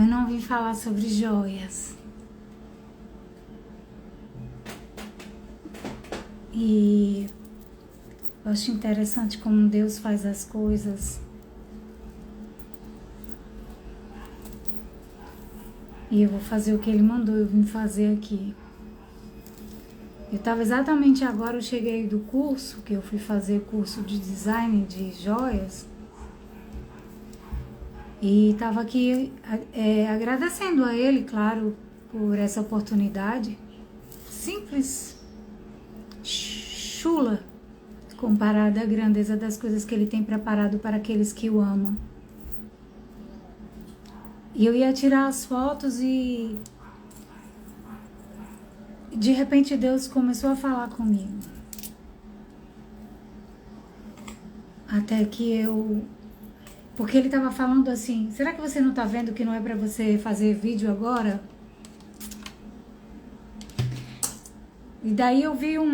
Eu não vim falar sobre joias. E eu acho interessante como Deus faz as coisas. E eu vou fazer o que Ele mandou eu vim fazer aqui. Eu estava exatamente agora, eu cheguei do curso, que eu fui fazer curso de design de joias. E estava aqui agradecendo a Ele, claro, por essa oportunidade. Simples, chula, comparada à grandeza das coisas que Ele tem preparado para aqueles que o amam. E eu ia tirar as fotos e de repente Deus começou a falar comigo. Até que porque Ele estava falando assim, será que você não está vendo que não é para você fazer vídeo agora? E daí eu vi eu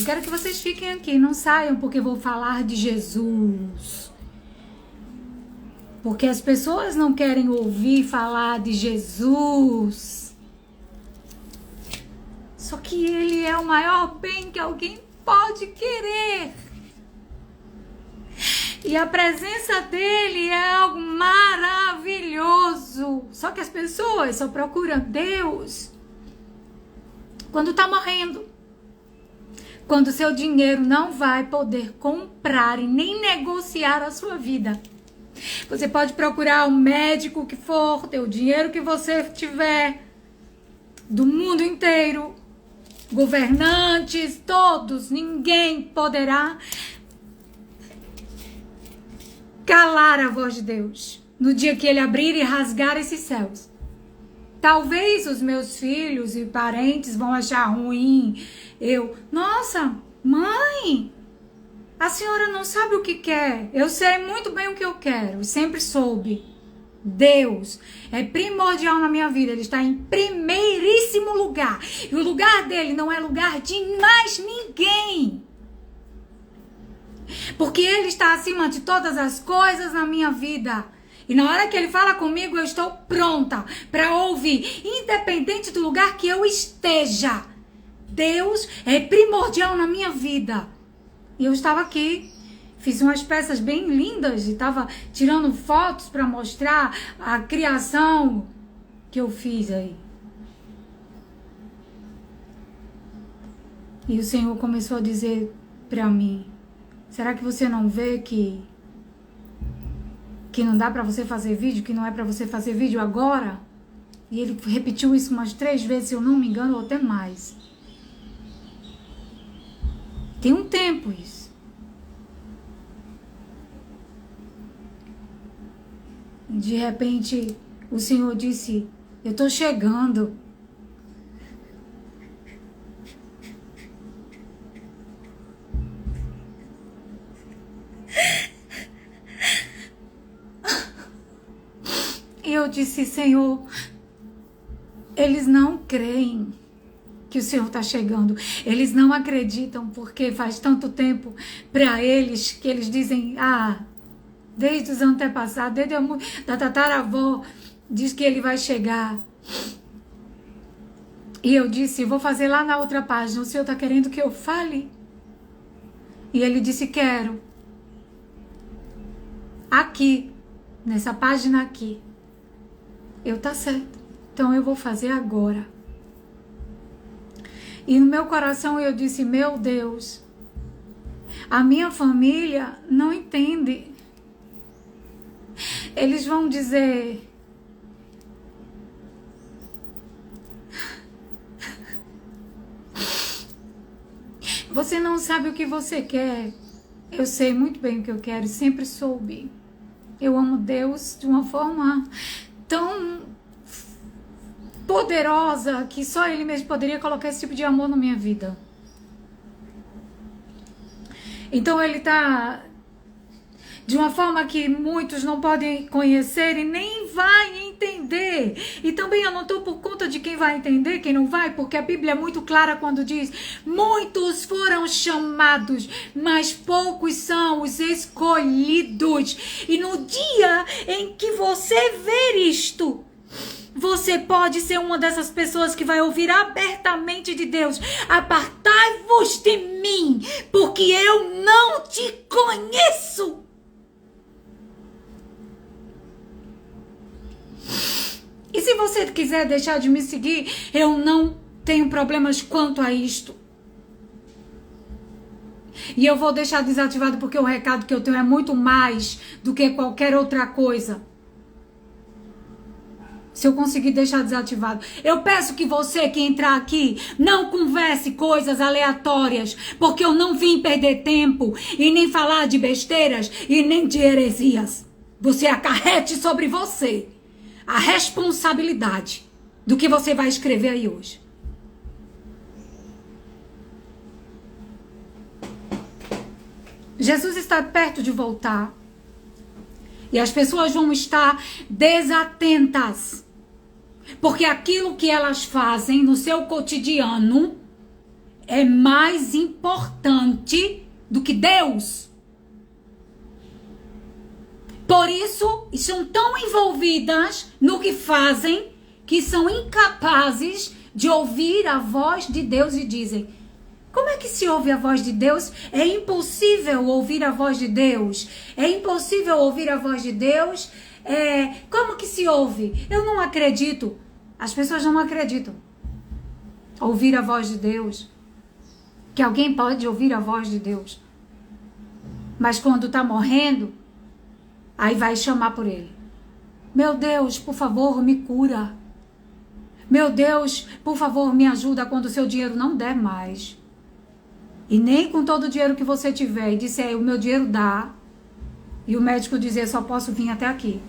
quero que vocês fiquem aqui, não saiam, porque eu vou falar de Jesus. Porque as pessoas não querem ouvir falar de Jesus. Só que Ele é o maior bem que alguém pode querer. E a presença dEle é algo maravilhoso. Só que as pessoas só procuram Deus quando está morrendo. Quando seu dinheiro não vai poder comprar e nem negociar a sua vida. Você pode procurar o médico que for, ter o dinheiro que você tiver, do mundo inteiro, governantes, todos, ninguém poderá calar a voz de Deus no dia que Ele abrir e rasgar esses céus. Talvez os meus filhos e parentes vão achar ruim. Nossa, mãe, a senhora não sabe o que quer. Eu sei muito bem o que eu quero. Sempre soube. Deus é primordial na minha vida. Ele está em primeiríssimo lugar. E o lugar dele não é lugar de mais ninguém. Porque Ele está acima de todas as coisas na minha vida. E na hora que Ele fala comigo, eu estou pronta para ouvir. Independente do lugar que eu esteja. Deus é primordial na minha vida. E eu estava aqui, fiz umas peças bem lindas e estava tirando fotos para mostrar a criação que eu fiz aí. E o Senhor começou a dizer para mim, será que você não vê que não dá para você fazer vídeo, que não é para você fazer vídeo agora? E Ele repetiu isso umas 3 vezes, se eu não me engano, ou até mais. Tem um tempo isso. De repente, o Senhor disse, eu estou chegando. E eu disse, Senhor, eles não creem que o Senhor está chegando. Eles não acreditam porque faz tanto tempo para eles que eles dizem, desde os antepassados, desde da tataravó, diz que Ele vai chegar. E eu disse, vou fazer lá na outra página, o Senhor está querendo que eu fale? E Ele disse, quero. Aqui, nessa página aqui. Tá certo. Então eu vou fazer agora. E no meu coração eu disse, meu Deus, a minha família não entende. Eles vão dizer, você não sabe o que você quer. Eu sei muito bem o que eu quero, sempre soube. Eu amo Deus de uma forma tão poderosa que só Ele mesmo poderia colocar esse tipo de amor na minha vida. Então Ele está de uma forma que muitos não podem conhecer e nem vai entender. E também eu não estou por conta de quem vai entender, quem não vai, porque a Bíblia é muito clara quando diz, muitos foram chamados, mas poucos são os escolhidos. E no dia em que você ver isto, Você pode ser uma dessas pessoas que vai ouvir abertamente de Deus: apartai-vos de mim, porque eu não te conheço. E se você quiser deixar de me seguir, eu não tenho problemas quanto a isto. E eu vou deixar desativado porque o recado que eu tenho é muito mais do que qualquer outra coisa. Se eu conseguir deixar desativado. Eu peço que você que entrar aqui não converse coisas aleatórias, porque eu não vim perder tempo e nem falar de besteiras e nem de heresias. Você acarrete sobre você a responsabilidade do que você vai escrever aí hoje. Jesus está perto de voltar. E as pessoas vão estar desatentas. Porque aquilo que elas fazem no seu cotidiano é mais importante do que Deus. Por isso, estão tão envolvidas no que fazem que são incapazes de ouvir a voz de Deus e dizem: como é que se ouve a voz de Deus? É impossível ouvir a voz de Deus. É impossível ouvir a voz de Deus. Como que se ouve? Eu não acredito. As pessoas não acreditam. Ouvir a voz de Deus. Que alguém pode ouvir a voz de Deus. Mas quando está morrendo, aí vai chamar por ele. Meu Deus, por favor, me cura. Meu Deus, por favor, me ajuda quando o seu dinheiro não der mais. E nem com todo o dinheiro que você tiver e disser: o meu dinheiro dá. E o médico dizer: só posso vir até aqui.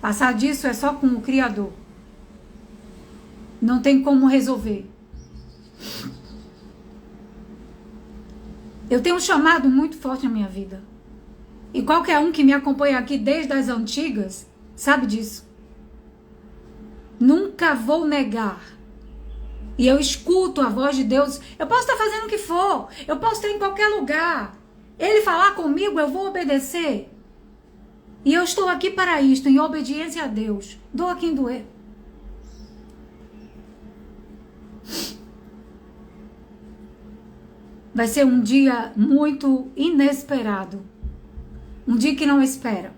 Passar disso é só com o Criador. Não tem como resolver. Eu tenho um chamado muito forte na minha vida. E qualquer um que me acompanha aqui desde as antigas sabe disso. Nunca vou negar. E eu escuto a voz de Deus. Eu posso estar fazendo o que for. Eu posso estar em qualquer lugar. Ele falar comigo, eu vou obedecer. E eu estou aqui para isto, em obediência a Deus. Doa quem doer. Vai ser um dia muito inesperado. Um dia que não espera.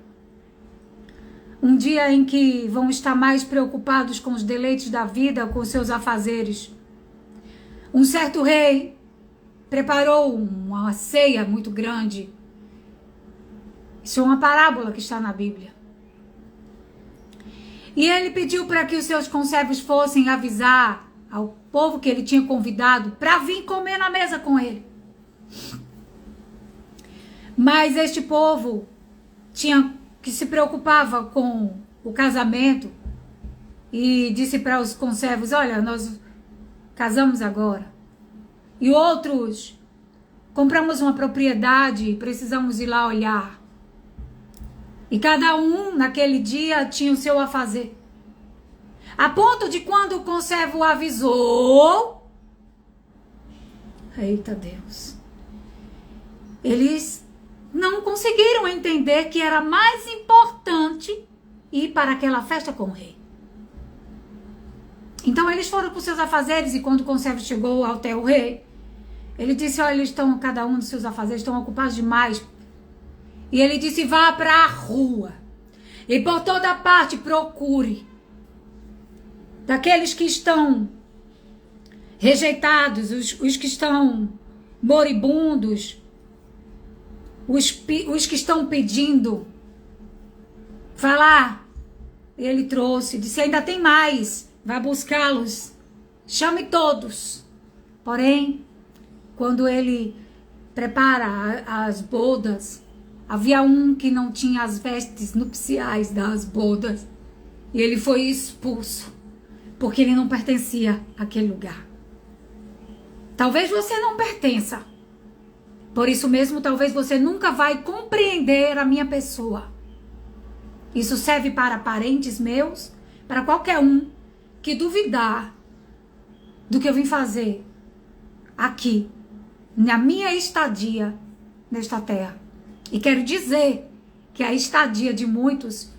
Um dia em que vão estar mais preocupados com os deleites da vida, com seus afazeres. Um certo rei preparou uma ceia muito grande. Isso é uma parábola que está na Bíblia. E ele pediu para que os seus conservos fossem avisar ao povo que ele tinha convidado para vir comer na mesa com ele. Mas este povo que se preocupava com o casamento e disse para os conservos: olha, nós casamos agora. E outros, compramos uma propriedade, precisamos ir lá olhar. E cada um naquele dia tinha o seu a fazer. A ponto de quando o conservo avisou, eita Deus, eles não conseguiram entender que era mais importante ir para aquela festa com o rei. Então eles foram para os seus afazeres e quando o conservo chegou até o rei, ele disse: olha, eles estão, cada um dos seus afazeres estão ocupados demais. E ele disse: vá para a rua e por toda parte procure daqueles que estão rejeitados, os que estão moribundos, os que estão pedindo. Falar. Ele trouxe, disse: ainda tem mais, vai buscá-los, chame todos. Porém, quando ele prepara as bodas, havia um que não tinha as vestes nupciais das bodas. E ele foi expulso, porque ele não pertencia àquele lugar. Talvez você não pertença. Por isso mesmo, talvez você nunca vai compreender a minha pessoa. Isso serve para parentes meus, para qualquer um que duvidar do que eu vim fazer aqui, na minha estadia nesta terra. E quero dizer que a estadia de muitos,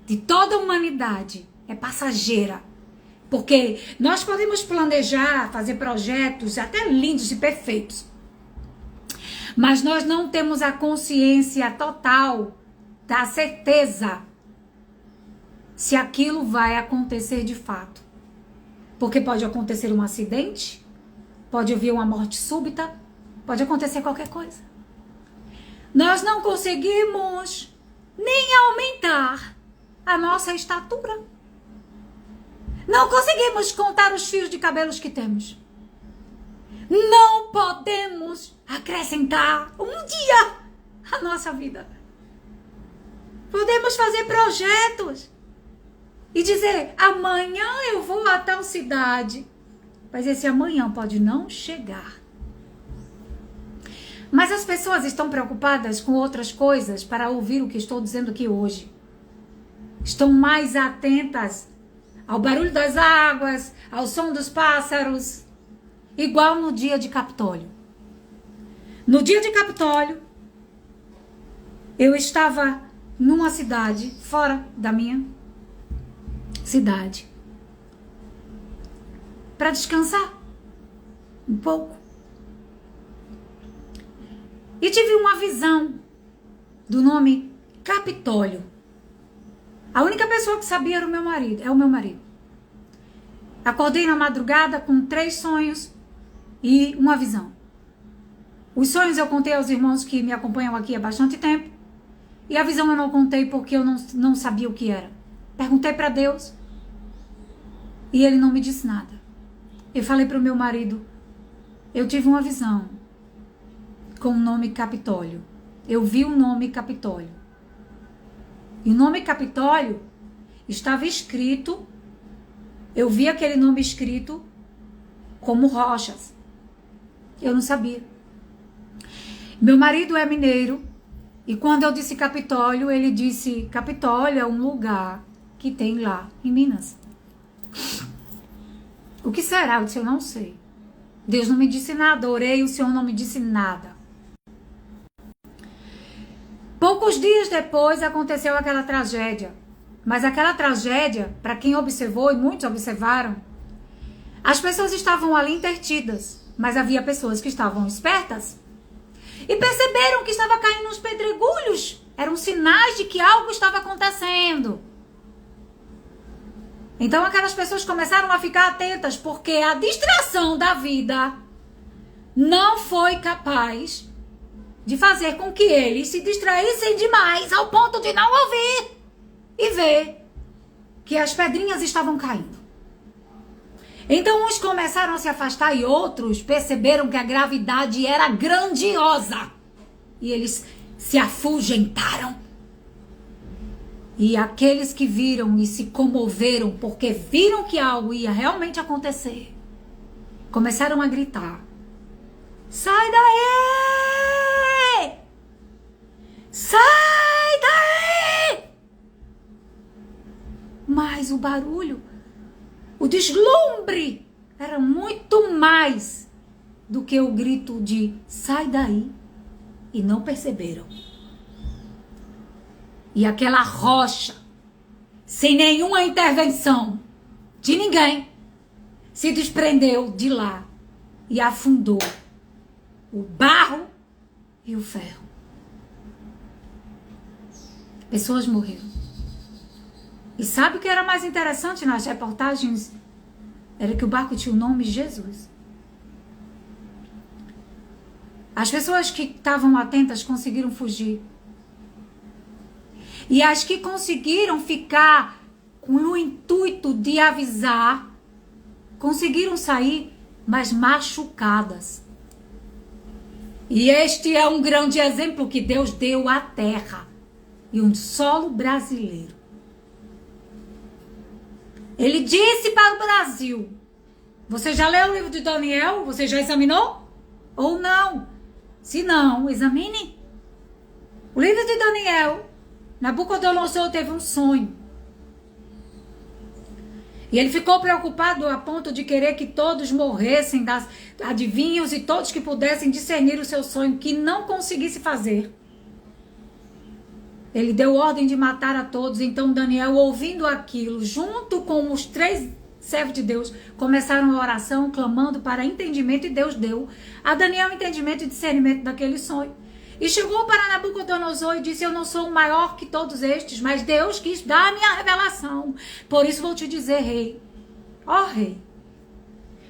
de toda a humanidade, é passageira. Porque nós podemos planejar, fazer projetos até lindos e perfeitos. Mas nós não temos a consciência total da certeza se aquilo vai acontecer de fato. Porque pode acontecer um acidente, pode haver uma morte súbita, pode acontecer qualquer coisa. Nós não conseguimos nem aumentar a nossa estatura. Não conseguimos contar os fios de cabelos que temos. Não podemos acrescentar um dia à nossa vida. Podemos fazer projetos e dizer, amanhã eu vou a tal cidade. Mas esse amanhã pode não chegar. Mas as pessoas estão preocupadas com outras coisas para ouvir o que estou dizendo aqui hoje. Estão mais atentas ao barulho das águas, ao som dos pássaros, igual no dia de Capitólio. No dia de Capitólio, eu estava numa cidade fora da minha cidade para descansar um pouco. E tive uma visão do nome Capitólio. A única pessoa que sabia era o meu marido, é o meu marido. Acordei na madrugada com 3 sonhos e uma visão. Os sonhos eu contei aos irmãos que me acompanham aqui há bastante tempo. E a visão eu não contei porque eu não sabia o que era. Perguntei para Deus e ele não me disse nada. Eu falei para o meu marido, eu tive uma visão com o nome Capitólio. Eu vi o nome Capitólio. E o nome Capitólio estava escrito, eu vi aquele nome escrito como rochas. Eu não sabia. Meu marido é mineiro e quando eu disse Capitólio, ele disse, Capitólio é um lugar que tem lá em Minas. O que será? Eu disse, eu não sei. Deus não me disse nada, orei, o Senhor não me disse nada. Poucos dias depois aconteceu aquela tragédia. Mas aquela tragédia, para quem observou, e muitos observaram, as pessoas estavam ali intertidas, mas havia pessoas que estavam espertas e perceberam que estava caindo uns pedregulhos. Eram sinais de que algo estava acontecendo. Então aquelas pessoas começaram a ficar atentas, porque a distração da vida não foi capaz de fazer com que eles se distraíssem demais ao ponto de não ouvir e ver que as pedrinhas estavam caindo. Então uns começaram a se afastar e outros perceberam que a gravidade era grandiosa. E eles se afugentaram. E aqueles que viram e se comoveram porque viram que algo ia realmente acontecer, começaram a gritar, sai daí! Sai daí! Mas o barulho, o deslumbre era muito mais do que o grito de sai daí, e não perceberam. E aquela rocha, sem nenhuma intervenção de ninguém, se desprendeu de lá e afundou o barro e o ferro. Pessoas morreram. E sabe o que era mais interessante nas reportagens? Era que o barco tinha o nome Jesus. As pessoas que estavam atentas conseguiram fugir. E as que conseguiram ficar com o intuito de avisar, conseguiram sair, mas machucadas. E este é um grande exemplo que Deus deu à terra e um solo brasileiro. Ele disse para o Brasil, você já leu o livro de Daniel? Você já examinou? Ou não? Se não, examine. O livro de Daniel, Nabucodonosor teve um sonho. E ele ficou preocupado a ponto de querer que todos morressem, das adivinhos, e todos que pudessem discernir o seu sonho, que não conseguisse fazer. Ele deu ordem de matar a todos. Então Daniel, ouvindo aquilo, junto com os 3 servos de Deus começaram a oração, clamando para entendimento, e Deus deu a Daniel entendimento e discernimento daquele sonho. E chegou para Nabucodonosor e disse: eu não sou maior que todos estes, mas Deus quis dar a minha revelação. Por isso vou te dizer, rei, ó rei,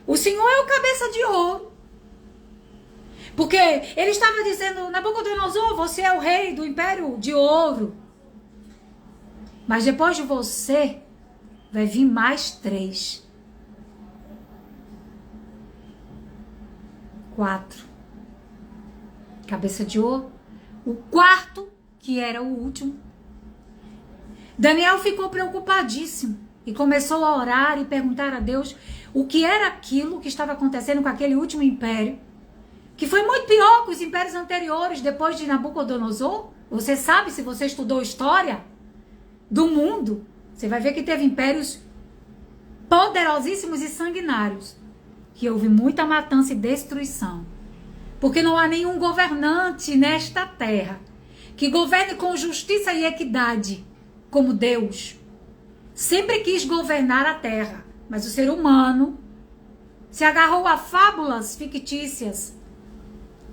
o Senhor é o cabeça de ouro. Porque ele estava dizendo: Nabucodonosor, você é o rei do império de ouro. Mas depois de você, vai vir mais 3. 4. Cabeça de ouro. O 4, que era o último. Daniel ficou preocupadíssimo e começou a orar e perguntar a Deus o que era aquilo que estava acontecendo com aquele último império, que foi muito pior que os impérios anteriores depois de Nabucodonosor. Você sabe, se você estudou história do mundo, você vai ver que teve impérios poderosíssimos e sanguinários, que houve muita matança e destruição. Porque não há nenhum governante nesta terra que governe com justiça e equidade, como Deus. Sempre quis governar a terra, mas o ser humano se agarrou a fábulas fictícias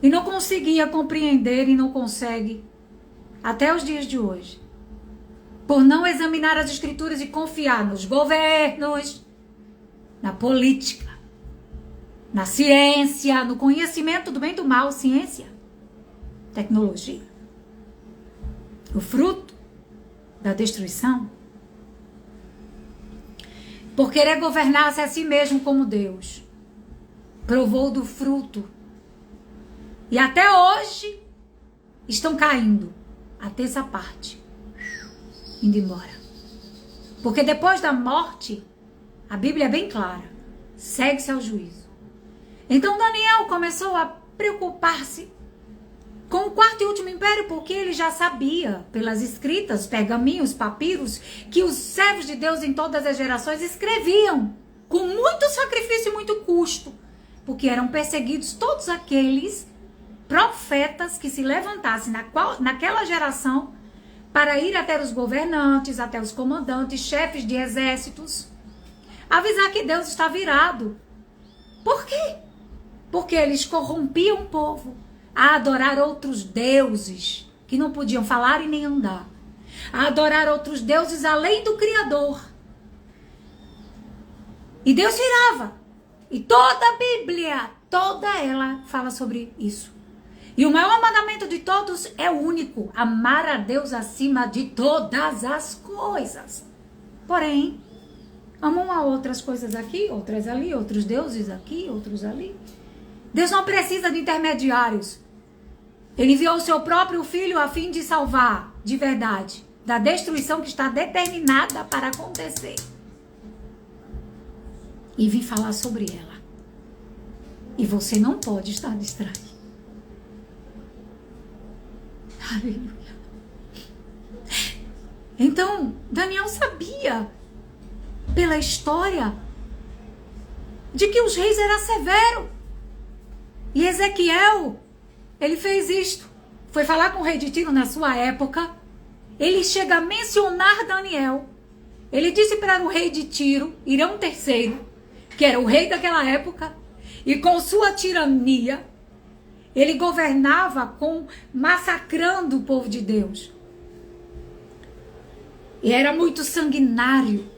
e não conseguia compreender e não consegue até os dias de hoje. Por não examinar as escrituras e confiar nos governos, na política, na ciência, no conhecimento do bem e do mal, ciência, tecnologia. O fruto da destruição. Por querer governar-se a si mesmo como Deus, provou do fruto. E até hoje estão caindo a terça parte, indo embora. Porque depois da morte, a Bíblia é bem clara, segue-se ao juízo. Então Daniel começou a preocupar-se com o 4º e último império, porque ele já sabia, pelas escritas, pergaminhos, papiros, que os servos de Deus em todas as gerações escreviam com muito sacrifício e muito custo, porque eram perseguidos todos aqueles profetas que se levantassem naquela geração para ir até os governantes, até os comandantes, chefes de exércitos, avisar que Deus está virado. Por quê? Porque eles corrompiam o povo a adorar outros deuses que não podiam falar e nem andar, a adorar outros deuses além do Criador. E Deus virava. E toda a Bíblia, toda ela fala sobre isso. E o maior mandamento de todos é o único: amar a Deus acima de todas as coisas. Porém, amam a outras coisas aqui, outras ali, outros deuses aqui, outros ali. Deus não precisa de intermediários. Ele enviou o seu próprio filho a fim de salvar, de verdade, da destruição que está determinada para acontecer. E vim falar sobre ela. E você não pode estar distraído. Aleluia. Então, Daniel sabia, pela história, de que os reis eram severos. E Ezequiel, ele fez isto. Foi falar com o rei de Tiro na sua época. Ele chega a mencionar Daniel. Ele disse para o rei de Tiro, Irão III, que era o rei daquela época, e com sua tirania, ele governava massacrando o povo de Deus. E era muito sanguinário.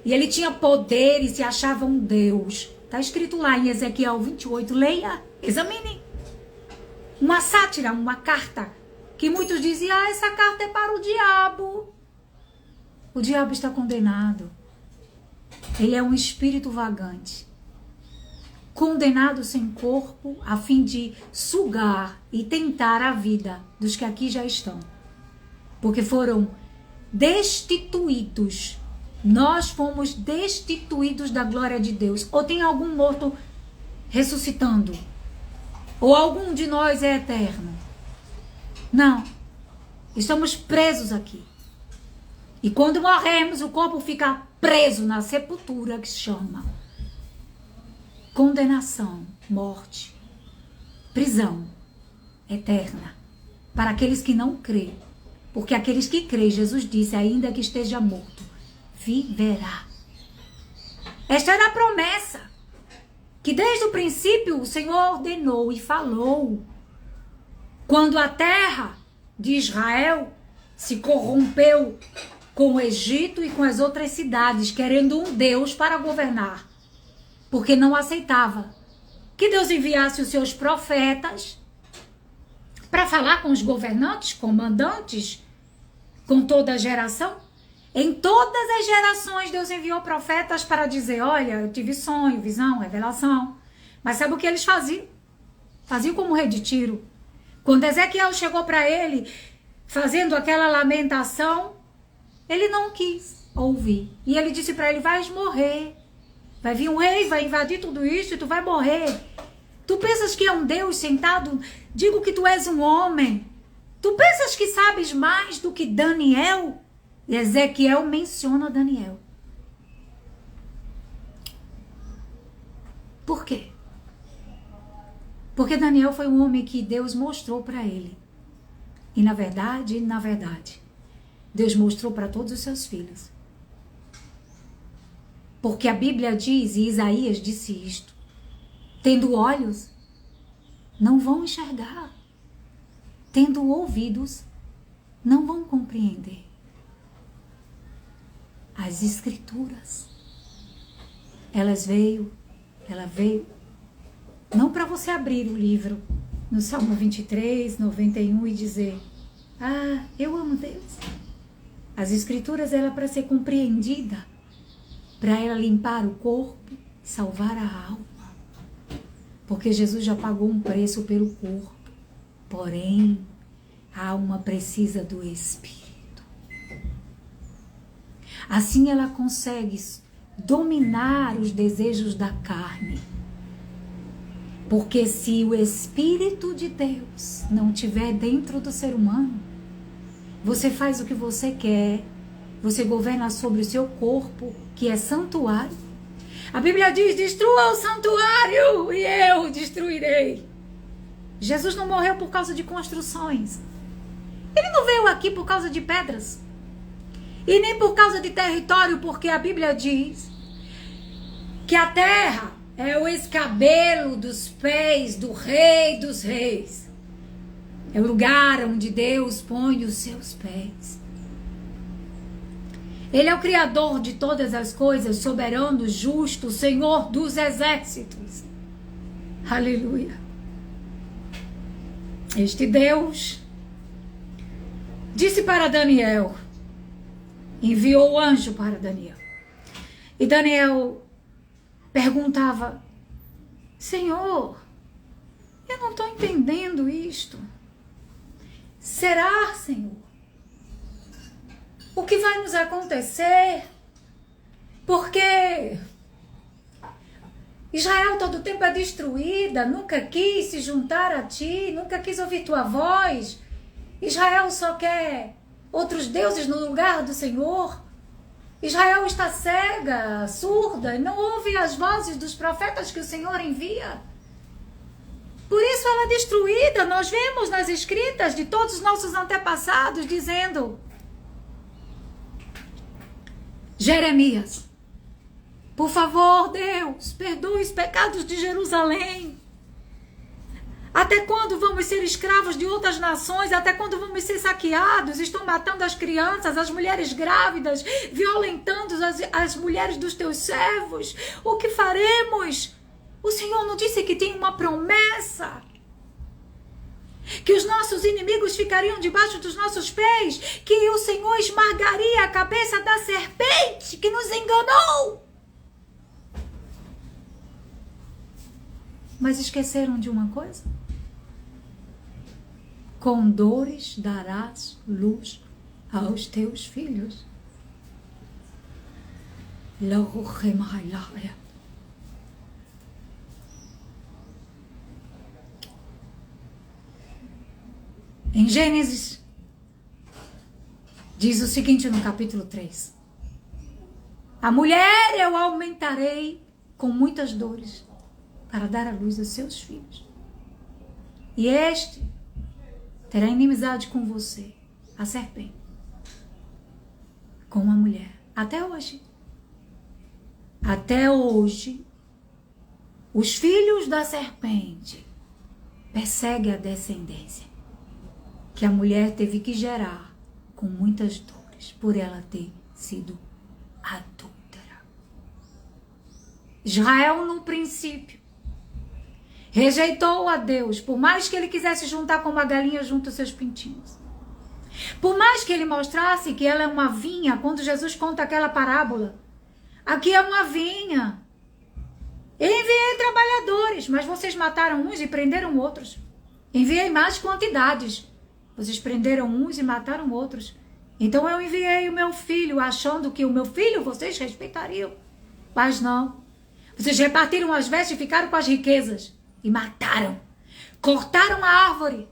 E ele tinha poder e se achava um Deus. Está escrito lá em Ezequiel 28. Leia, examine. Uma sátira, uma carta, que muitos dizem: essa carta é para o diabo. O diabo está condenado. Ele é um espírito vagante, condenado sem corpo, a fim de sugar e tentar a vida dos que aqui já estão. Porque foram destituídos. Nós fomos destituídos da glória de Deus. Ou tem algum morto ressuscitando? Ou algum de nós é eterno? Não. Estamos presos aqui. E quando morremos, o corpo fica preso na sepultura, que se chama condenação, morte, prisão eterna, para aqueles que não creem. Porque aqueles que creem, Jesus disse, ainda que esteja morto, viverá. Esta era a promessa que desde o princípio o Senhor ordenou e falou. Quando a terra de Israel se corrompeu com o Egito e com as outras cidades, querendo um Deus para governar, porque não aceitava que Deus enviasse os seus profetas para falar com os governantes, comandantes, com toda a geração. Em todas as gerações, Deus enviou profetas para dizer, olha, eu tive sonho, visão, revelação. Mas sabe o que eles faziam? Faziam como rei de Tiro. Quando Ezequiel chegou para ele, fazendo aquela lamentação, ele não quis ouvir. E ele disse para ele, vais morrer. Vai vir um rei, vai invadir tudo isso e tu vai morrer. Tu pensas que é um Deus sentado? Digo que tu és um homem. Tu pensas que sabes mais do que Daniel? E Ezequiel menciona Daniel. Por quê? Porque Daniel foi um homem que Deus mostrou para ele. E na verdade, Deus mostrou para todos os seus filhos. Porque a Bíblia diz, e Isaías disse isto, tendo olhos, não vão enxergar. Tendo ouvidos, não vão compreender. As Escrituras, ela veio, não para você abrir o livro no Salmo 23, 91 e dizer, eu amo Deus. As Escrituras, ela é para ser compreendida, para ela limpar o corpo, salvar a alma. Porque Jesus já pagou um preço pelo corpo, porém, a alma precisa do Espírito. Assim ela consegue dominar os desejos da carne. Porque se o Espírito de Deus não estiver dentro do ser humano, você faz o que você quer, você governa sobre o seu corpo, que é santuário. A Bíblia diz, destrua o santuário e eu o destruirei. Jesus não morreu por causa de construções. Ele não veio aqui por causa de pedras. E nem por causa de território, porque a Bíblia diz que a terra é o escabelo dos pés do Rei dos Reis. É o lugar onde Deus põe os seus pés. Ele é o Criador de todas as coisas, soberano, justo, Senhor dos exércitos. Aleluia. Este Deus disse para Daniel, enviou o anjo para Daniel. E Daniel perguntava, Senhor, eu não estou entendendo isto. Será, Senhor? O que vai nos acontecer? Porque Israel todo tempo é destruída, nunca quis se juntar a ti, nunca quis ouvir tua voz. Israel só quer outros deuses no lugar do Senhor. Israel está cega, surda, e não ouve as vozes dos profetas que o Senhor envia. Por isso ela é destruída. Nós vemos nas escritas de todos os nossos antepassados dizendo, Jeremias, por favor, Deus, perdoe os pecados de Jerusalém. Até quando vamos ser escravos de outras nações? Até quando vamos ser saqueados? Estão matando as crianças, as mulheres grávidas, violentando as mulheres dos teus servos. O que faremos? O Senhor não disse que tem uma promessa? Que os nossos inimigos ficariam debaixo dos nossos pés? Que o Senhor esmagaria a cabeça da serpente que nos enganou? Mas esqueceram de uma coisa? Com dores darás luz aos teus filhos. Em Gênesis, diz o seguinte no capítulo 3. A mulher eu aumentarei com muitas dores para dar à luz aos seus filhos. E este terá inimizade com você, a serpente, com a mulher. Até hoje. Até hoje, os filhos da serpente perseguem a descendência que a mulher teve que gerar com muitas dores por ela ter sido adúltera. Israel, no princípio, rejeitou a Deus, por mais que ele quisesse juntar com uma galinha junto aos seus pintinhos. Por mais que ele mostrasse que ela é uma vinha, quando Jesus conta aquela parábola, aqui é uma vinha. Enviei trabalhadores, mas vocês mataram uns e prenderam outros. Enviei mais quantidades. Vocês prenderam uns e mataram outros. Então eu enviei o meu filho, achando que o meu filho vocês respeitariam. Mas não. Vocês repartiram as vestes e ficaram com as riquezas. E mataram. Cortaram a árvore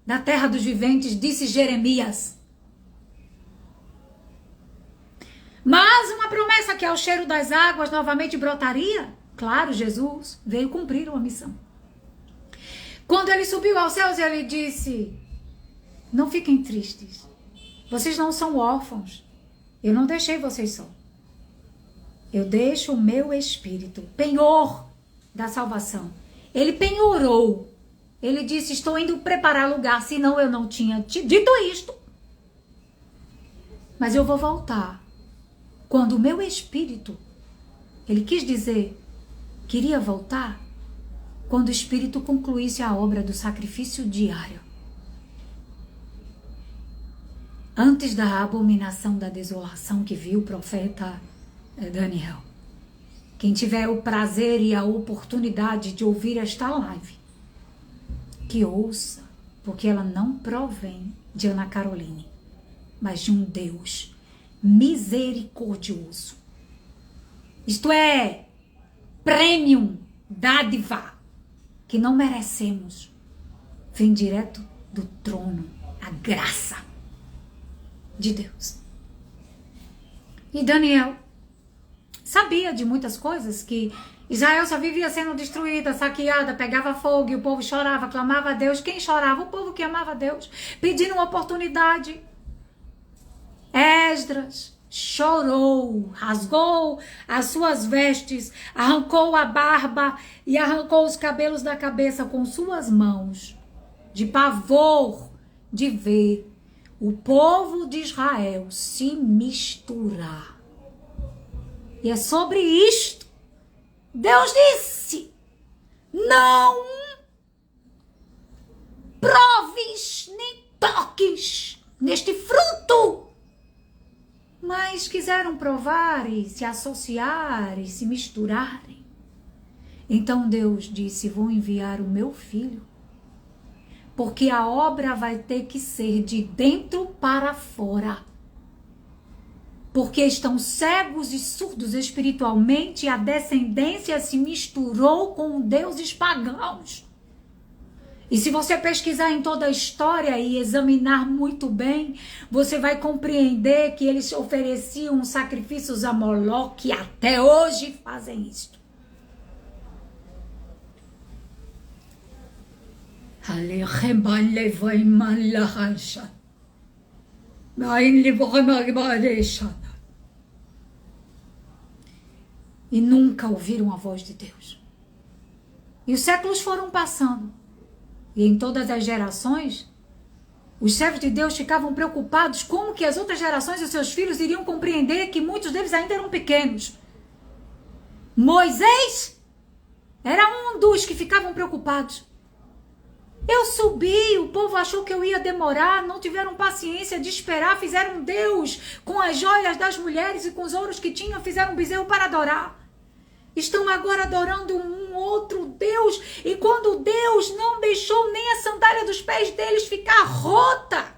da terra dos viventes, disse Jeremias. Mas uma promessa que ao cheiro das águas novamente brotaria. Claro, Jesus veio cumprir uma missão. Quando ele subiu aos céus, ele disse: não fiquem tristes. Vocês não são órfãos. Eu não deixei vocês só. Eu deixo o meu espírito, penhor da salvação. Ele penhorou. Ele disse: estou indo preparar lugar, senão eu não tinha dito isto. Mas eu vou voltar. Quando o meu espírito, ele quis dizer, queria voltar, quando o espírito concluísse a obra do sacrifício diário. Antes da abominação da desolação que viu o profeta Daniel. Quem tiver o prazer e a oportunidade de ouvir esta live, que ouça, porque ela não provém de Ana Caroline, mas de um Deus misericordioso. Isto é, premium, dádiva, que não merecemos. Vem direto do trono, a graça de Deus. E Daniel sabia de muitas coisas, que Israel só vivia sendo destruída, saqueada, pegava fogo e o povo chorava, clamava a Deus. Quem chorava? O povo que amava a Deus, pedindo uma oportunidade. Esdras chorou, rasgou as suas vestes, arrancou a barba e arrancou os cabelos da cabeça com suas mãos, de pavor de ver o povo de Israel se misturar. E é sobre isto Deus disse: não proves nem toques neste fruto. Mas quiseram provar e se associar e se misturarem. Então Deus disse: vou enviar o meu filho, porque a obra vai ter que ser de dentro para fora. Porque estão cegos e surdos espiritualmente, e a descendência se misturou com deuses pagãos. E se você pesquisar em toda a história e examinar muito bem, você vai compreender que eles ofereciam sacrifícios a Moloque e até hoje fazem isso. E nunca ouviram a voz de Deus. E os séculos foram passando. E em todas as gerações, os servos de Deus ficavam preocupados como que as outras gerações e seus filhos iriam compreender que muitos deles ainda eram pequenos. Moisés era um dos que ficavam preocupados. Eu subi, o povo achou que eu ia demorar, não tiveram paciência de esperar, fizeram um Deus com as joias das mulheres e com os ouros que tinham, fizeram um bezerro para adorar. Estão agora adorando um outro Deus, e quando Deus não deixou nem a sandália dos pés deles ficar rota,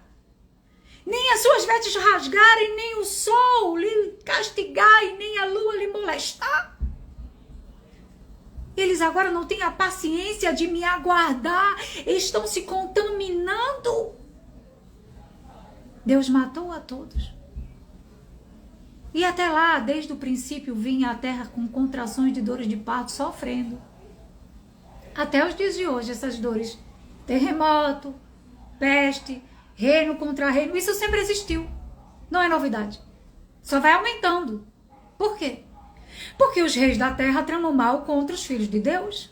nem as suas vestes rasgarem, nem o sol lhe castigar e nem a lua lhe molestar, eles agora não têm a paciência de me aguardar, estão se contaminando. Deus matou a todos. E até lá, desde o princípio, vinha a terra com contrações de dores de parto, sofrendo. Até os dias de hoje, essas dores. Terremoto, peste, reino contra reino, isso sempre existiu. Não é novidade. Só vai aumentando. Por quê? Porque os reis da terra tramam mal contra os filhos de Deus.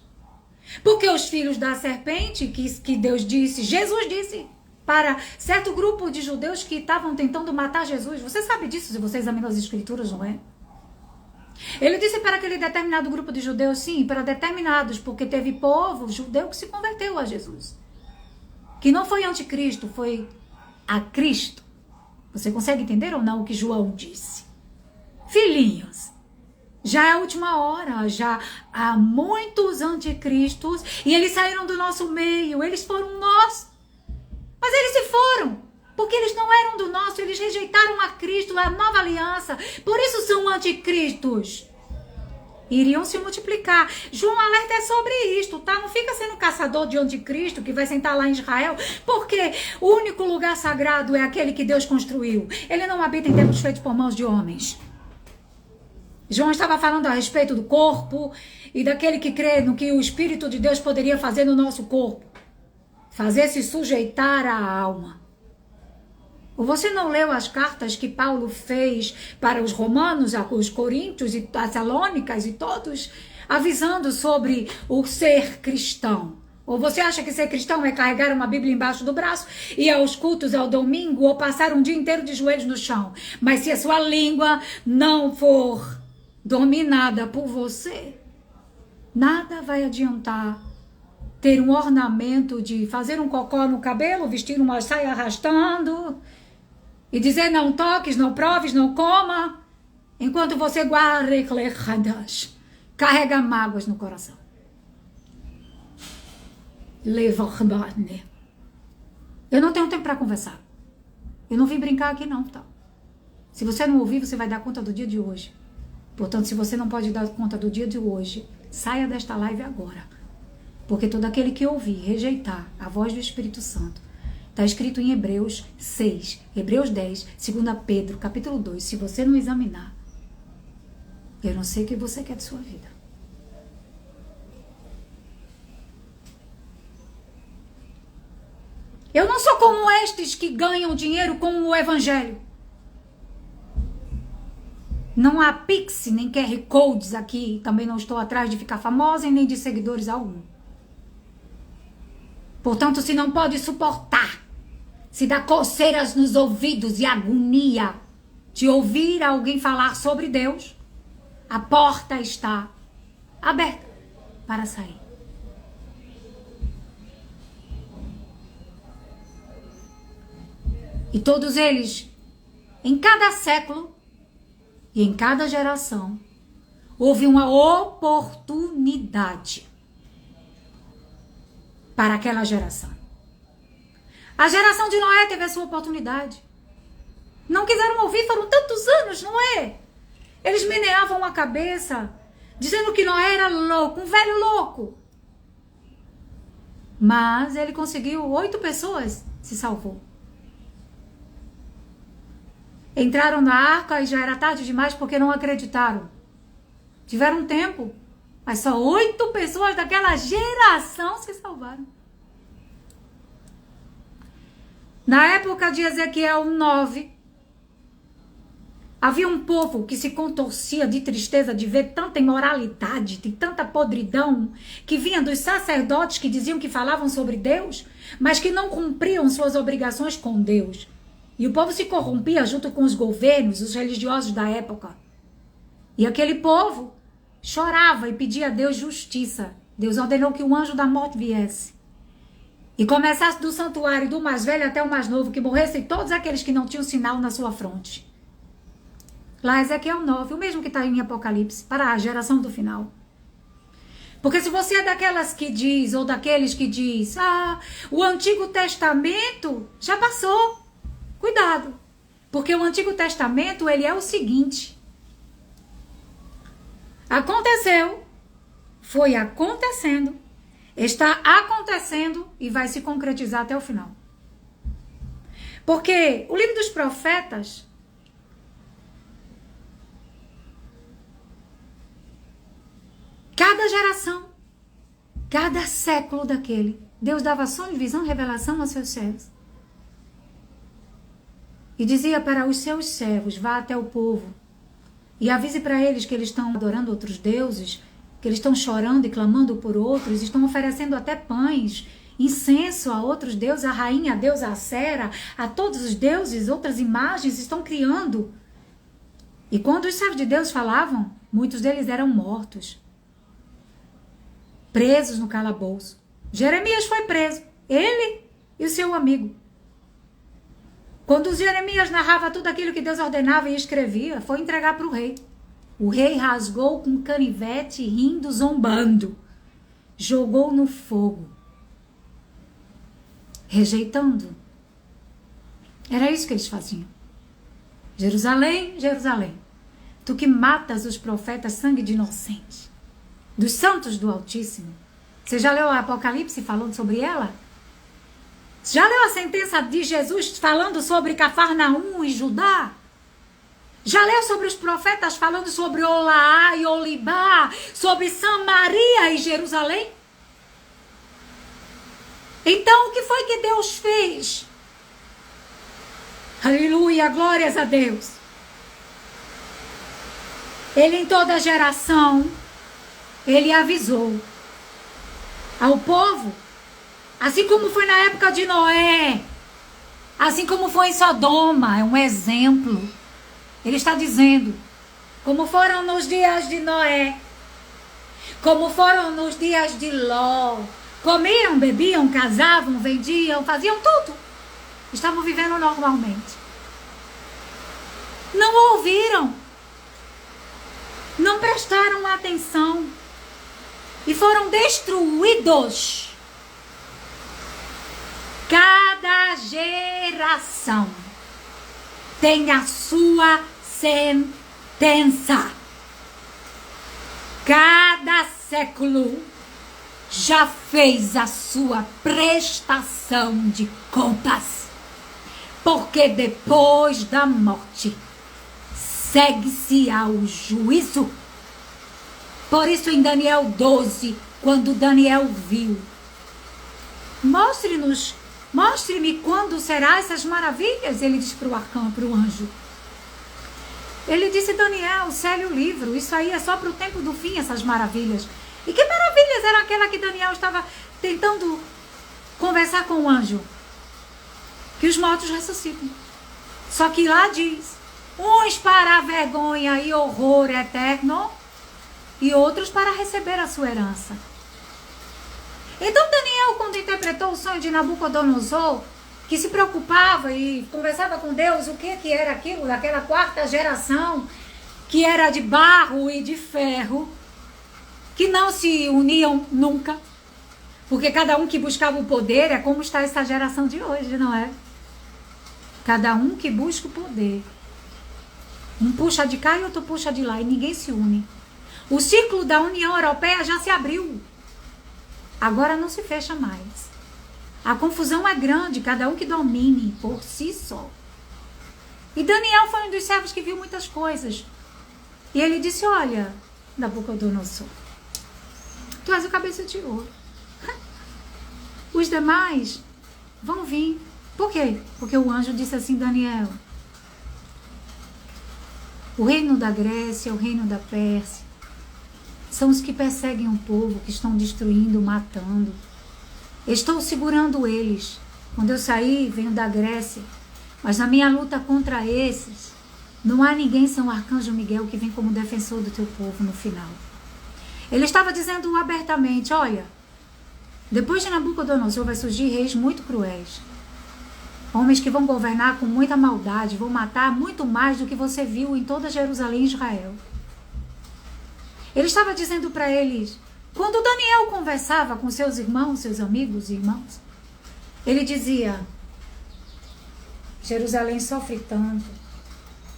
Porque os filhos da serpente, que Deus disse, Jesus disse, para certo grupo de judeus que estavam tentando matar Jesus. Você sabe disso se você examinou as escrituras, não é? Ele disse para aquele determinado grupo de judeus, sim, para determinados, porque teve povo judeu que se converteu a Jesus. Que não foi anticristo, foi a Cristo. Você consegue entender ou não o que João disse? Filhinhos, já é a última hora, já há muitos anticristos e eles saíram do nosso meio, eles foram nós. Mas eles se foram, porque eles não eram do nosso, eles rejeitaram a Cristo, a nova aliança. Por isso são anticristos. Iriam se multiplicar. João alerta é sobre isto, tá? Não fica sendo caçador de anticristo que vai sentar lá em Israel, porque o único lugar sagrado é aquele que Deus construiu. Ele não habita em templos feitos por mãos de homens. João estava falando a respeito do corpo e daquele que crê no que o Espírito de Deus poderia fazer no nosso corpo. Fazer se sujeitar à alma. Ou você não leu as cartas que Paulo fez para os romanos, os coríntios e tessalônicas e todos, avisando sobre o ser cristão? Ou você acha que ser cristão é carregar uma Bíblia embaixo do braço, ir aos cultos ao domingo ou passar um dia inteiro de joelhos no chão? Mas se a sua língua não for dominada por você, nada vai adiantar ter um ornamento de fazer um cocó no cabelo, vestir uma saia arrastando e dizer não toques, não proves, não coma, enquanto você carrega mágoas no coração. Eu não tenho tempo para conversar. Eu não vim brincar aqui não, tá? Se você não ouvir, você vai dar conta do dia de hoje. Portanto, se você não pode dar conta do dia de hoje, saia desta live agora. Porque todo aquele que ouvir, rejeitar a voz do Espírito Santo, está escrito em Hebreus 6, Hebreus 10, 2 Pedro, capítulo 2. Se você não examinar, eu não sei o que você quer de sua vida. Eu não sou como estes que ganham dinheiro com o evangelho. Não há Pix, nem QR Codes aqui. Também não estou atrás de ficar famosa e nem de seguidores algum. Portanto, se não pode suportar, se dá coceiras nos ouvidos e agonia de ouvir alguém falar sobre Deus, a porta está aberta para sair. E todos eles, em cada século e em cada geração, houve uma oportunidade para aquela geração. A geração de Noé teve a sua oportunidade. Não quiseram ouvir, foram tantos anos, não é? Eles meneavam a cabeça, dizendo que Noé era louco, um velho louco. Mas ele conseguiu, 8 pessoas se salvou. Entraram na arca e já era tarde demais porque não acreditaram. Tiveram tempo. Mas só 8 pessoas daquela geração se salvaram. Na época de Ezequiel 9, havia um povo que se contorcia de tristeza de ver tanta imoralidade, de tanta podridão, que vinha dos sacerdotes que diziam que falavam sobre Deus, mas que não cumpriam suas obrigações com Deus. E o povo se corrompia junto com os governos, os religiosos da época. E aquele povo chorava e pedia a Deus justiça. Deus ordenou que o anjo da morte viesse e começasse do santuário do mais velho até o mais novo, que morressem todos aqueles que não tinham sinal na sua fronte. Lá Ezequiel 9, o mesmo que está em Apocalipse, para a geração do final. Porque se você é daquelas que diz, ou daqueles que diz, o Antigo Testamento já passou. Cuidado, porque o Antigo Testamento, ele é o seguinte: aconteceu, foi acontecendo, está acontecendo e vai se concretizar até o final. Porque o livro dos profetas, cada geração, cada século daquele, Deus dava sonho, visão, revelação aos seus servos. E dizia para os seus servos, vá até o povo e avise para eles que eles estão adorando outros deuses, que eles estão chorando e clamando por outros, estão oferecendo até pães, incenso a outros deuses, a rainha, a deusa Acera, a todos os deuses, outras imagens, estão criando. E quando os servos de Deus falavam, muitos deles eram mortos, presos no calabouço. Jeremias foi preso, ele e o seu amigo. Quando Jeremias narrava tudo aquilo que Deus ordenava e escrevia, foi entregar para o rei. O rei rasgou com canivete, rindo, zombando. Jogou no fogo. Rejeitando. Era isso que eles faziam. Jerusalém, Jerusalém, tu que matas os profetas, sangue de inocentes, dos santos do Altíssimo. Você já leu o Apocalipse falando sobre ela? Já leu a sentença de Jesus falando sobre Cafarnaum e Judá? Já leu sobre os profetas falando sobre Olaá e Olibá, sobre Samaria e Jerusalém? Então, o que foi que Deus fez? Aleluia, glórias a Deus. Ele em toda geração, ele avisou ao povo, assim como foi na época de Noé, assim como foi em Sodoma, é um exemplo. Ele está dizendo, como foram nos dias de Noé, como foram nos dias de Ló, comiam, bebiam, casavam, vendiam, faziam tudo. Estavam vivendo normalmente. Não ouviram, não prestaram atenção e foram destruídos. Cada geração tem a sua sentença. Cada século já fez a sua prestação de contas. Porque depois da morte segue-se ao juízo. Por isso em Daniel 12, quando Daniel viu, mostre-me quando será essas maravilhas, ele disse para o arcão, para o anjo. Ele disse, Daniel, sele o livro, isso aí é só para o tempo do fim, essas maravilhas. E que maravilhas era aquela que Daniel estava tentando conversar com o anjo? Que os mortos ressuscitam. Só que lá diz, uns para a vergonha e horror eterno, e outros para receber a sua herança. Então Daniel, quando interpretou o sonho de Nabucodonosor, que se preocupava e conversava com Deus, o que era aquilo, daquela quarta geração, que era de barro e de ferro, que não se uniam nunca, porque cada um que buscava o poder é como está essa geração de hoje, não é? Cada um que busca o poder. Um puxa de cá e outro puxa de lá e ninguém se une. O ciclo da União Europeia já se abriu. Agora não se fecha mais. A confusão é grande, cada um que domine por si só. E Daniel foi um dos servos que viu muitas coisas. E ele disse, olha, Nabucodonosor, tu és o cabeça de ouro. Os demais vão vir. Por quê? Porque o anjo disse assim, Daniel, o reino da Grécia, o reino da Pérsia, são os que perseguem o povo, que estão destruindo, matando. Estou segurando eles. Quando eu saí, venho da Grécia, mas na minha luta contra esses, não há ninguém sem o arcanjo Miguel que vem como defensor do teu povo no final. Ele estava dizendo abertamente, olha, depois de Nabucodonosor vai surgir reis muito cruéis. Homens que vão governar com muita maldade, vão matar muito mais do que você viu em toda Jerusalém e Israel. Ele estava dizendo para eles, quando Daniel conversava com seus irmãos, seus amigos e irmãos, ele dizia, Jerusalém sofre tanto.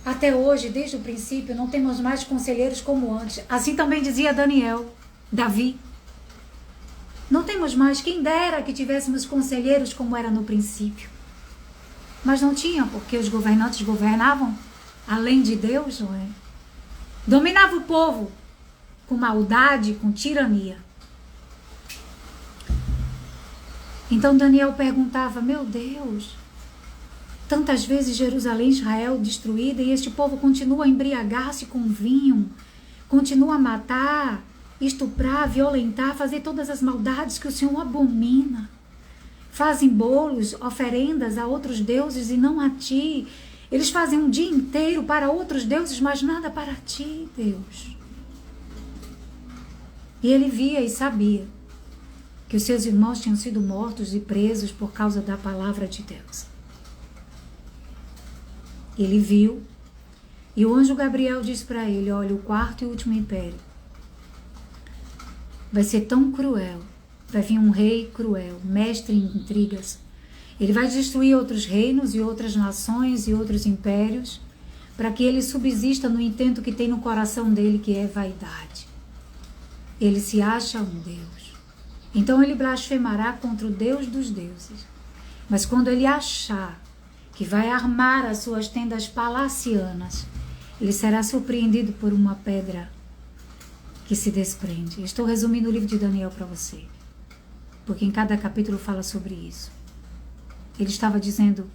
Até hoje, desde o princípio, não temos mais conselheiros como antes. Assim também dizia Daniel, Davi. Não temos mais, quem dera que tivéssemos conselheiros como era no princípio. Mas não tinha, porque os governantes governavam além de Deus, não é? Dominava o povo com maldade, com tirania. Então Daniel perguntava, meu Deus, Tantas vezes Jerusalém, Israel destruída, e este povo continua a embriagar-se com vinho, continua a matar, estuprar, violentar, fazer todas as maldades que o Senhor abomina. Fazem bolos, oferendas a outros deuses e não a ti. Eles fazem um dia inteiro para outros deuses, mas nada para ti, Deus. E ele via e sabia que os seus irmãos tinham sido mortos e presos por causa da palavra de Deus. Ele viu, e o anjo Gabriel disse para ele: olha, o quarto e último império vai ser tão cruel, vai vir um rei cruel, mestre em intrigas. Ele vai destruir outros reinos e outras nações e outros impérios, para que ele subsista no intento que tem no coração dele, que é vaidade. Ele se acha um Deus. Então ele blasfemará contra o Deus dos deuses. Mas quando ele achar que vai armar as suas tendas palacianas, ele será surpreendido por uma pedra que se desprende. Estou resumindo o livro de Daniel para você, porque em cada capítulo fala sobre isso. Ele estava dizendo,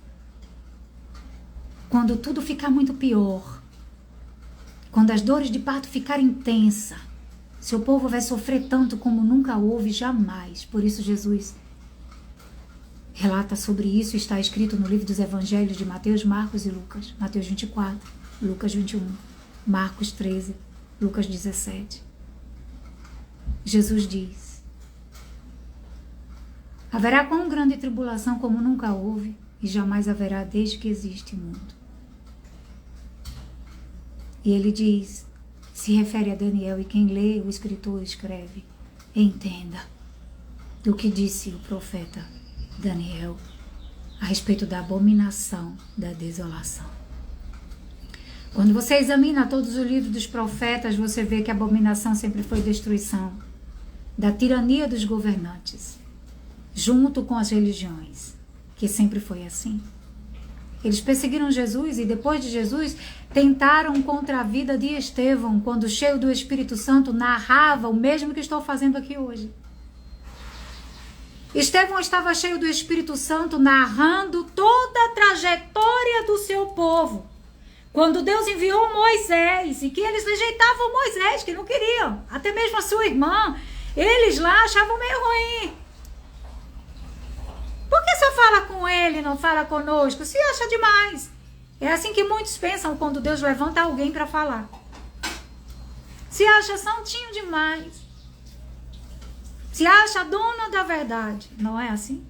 quando tudo ficar muito pior, quando as dores de parto ficarem intensas, seu povo vai sofrer tanto como nunca houve jamais. Por isso Jesus relata sobre isso, está escrito no livro dos evangelhos de Mateus, Marcos e Lucas. Mateus 24, Lucas 21, Marcos 13, Lucas 17. Jesus diz: haverá quão grande tribulação como nunca houve e jamais haverá desde que existe mundo. E ele diz, se refere a Daniel, e quem lê, o escritor escreve, entenda do que disse o profeta Daniel a respeito da abominação da desolação. Quando você examina todos os livros dos profetas, você vê que a abominação sempre foi destruição da tirania dos governantes, junto com as religiões, que sempre foi assim. Eles perseguiram Jesus e depois de Jesus tentaram contra a vida de Estevão, quando cheio do Espírito Santo narrava o mesmo que estou fazendo aqui hoje. Estevão estava cheio do Espírito Santo narrando toda a trajetória do seu povo. Quando Deus enviou Moisés e que eles rejeitavam Moisés, que não queriam, até mesmo a sua irmã, eles lá achavam meio ruim. Por que só fala com ele e não fala conosco? Se acha demais. É assim que muitos pensam quando Deus levanta alguém para falar. Se acha santinho demais. Se acha dona da verdade. Não é assim?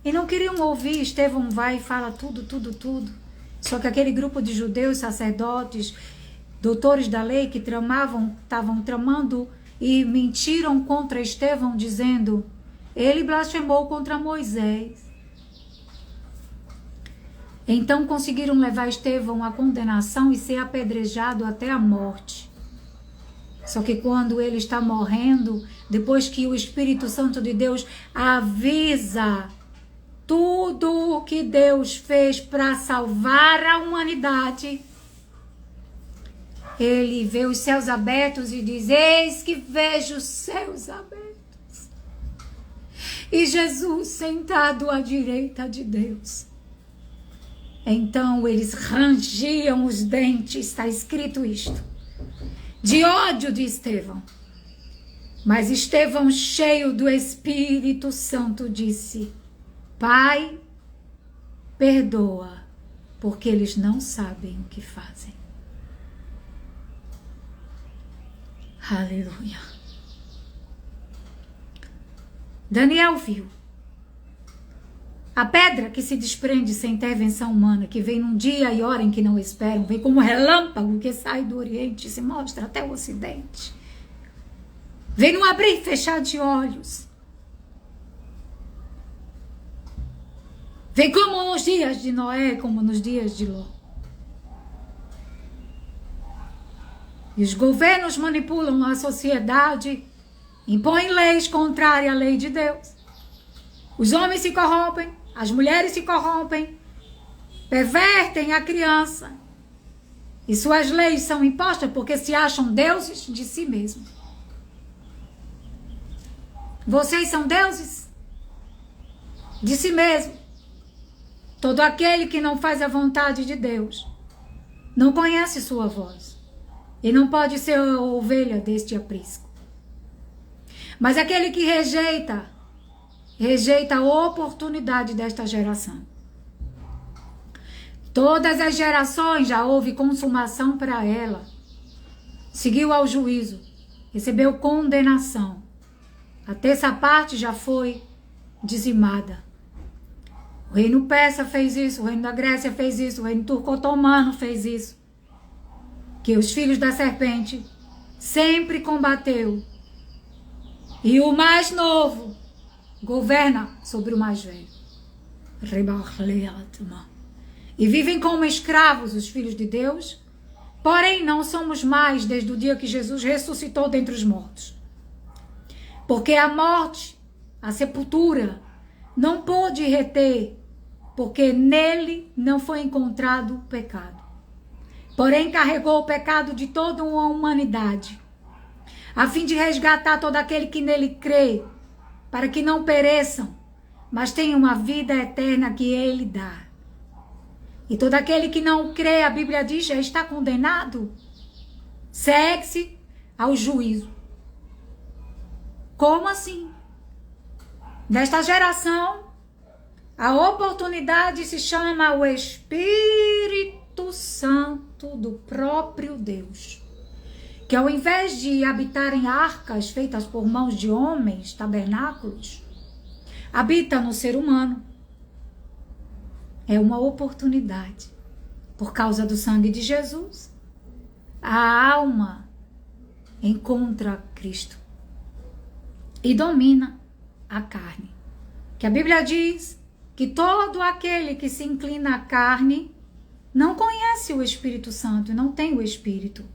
E não queriam ouvir. Estevão vai e fala tudo. Só que aquele grupo de judeus, sacerdotes, doutores da lei que estavam tramando e mentiram contra Estevão, dizendo: ele blasfemou contra Moisés. Então conseguiram levar Estevão à condenação e ser apedrejado até a morte. Só que quando ele está morrendo, depois que o Espírito Santo de Deus avisa tudo o que Deus fez para salvar a humanidade, ele vê os céus abertos e diz: eis que vejo os céus abertos e Jesus sentado à direita de Deus. Então eles rangiam os dentes, está escrito isto, de ódio de Estevão. Mas Estevão, cheio do Espírito Santo, disse: Pai, perdoa, porque eles não sabem o que fazem. Aleluia. Daniel viu a pedra que se desprende sem intervenção humana, que vem num dia e hora em que não esperam, vem como um relâmpago que sai do Oriente e se mostra até o Ocidente. Vem num abrir e fechar de olhos. Vem como nos dias de Noé, como nos dias de Ló. E os governos manipulam a sociedade, impõem leis contrárias à lei de Deus. Os homens se corrompem, as mulheres se corrompem, pervertem a criança. E suas leis são impostas porque se acham deuses de si mesmos. Vocês são deuses de si mesmos. Todo aquele que não faz a vontade de Deus não conhece sua voz e não pode ser a ovelha deste aprisco. Mas aquele que rejeita a oportunidade desta geração. Todas as gerações já houve consumação para ela. Seguiu ao juízo, recebeu condenação. A terça parte já foi dizimada. O reino persa fez isso, o reino da Grécia fez isso, o reino turco-otomano fez isso. Que os filhos da serpente sempre combateu. E o mais novo governa sobre o mais velho. E vivem como escravos os filhos de Deus, porém não somos mais desde o dia que Jesus ressuscitou dentre os mortos. Porque a morte, a sepultura, não pôde reter, porque nele não foi encontrado pecado. Porém carregou o pecado de toda uma humanidade, a fim de resgatar todo aquele que nele crê, para que não pereçam, mas tenham uma vida eterna que ele dá. E todo aquele que não crê, a Bíblia diz, já está condenado, segue-se ao juízo. Como assim? Nesta geração, a oportunidade se chama o Espírito Santo do próprio Deus, que ao invés de habitar em arcas feitas por mãos de homens, tabernáculos, habita no ser humano. É uma oportunidade. Por causa do sangue de Jesus, a alma encontra Cristo e domina a carne. Que a Bíblia diz que todo aquele que se inclina à carne não conhece o Espírito Santo, não tem o Espírito.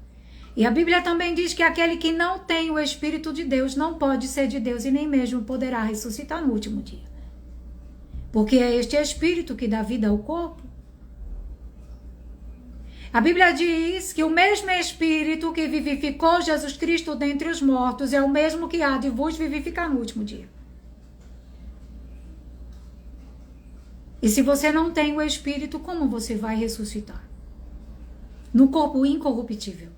E a Bíblia também diz que aquele que não tem o Espírito de Deus não pode ser de Deus e nem mesmo poderá ressuscitar no último dia. Porque é este Espírito que dá vida ao corpo. A Bíblia diz que o mesmo Espírito que vivificou Jesus Cristo dentre os mortos é o mesmo que há de vos vivificar no último dia. E se você não tem o Espírito, como você vai ressuscitar? No corpo incorruptível.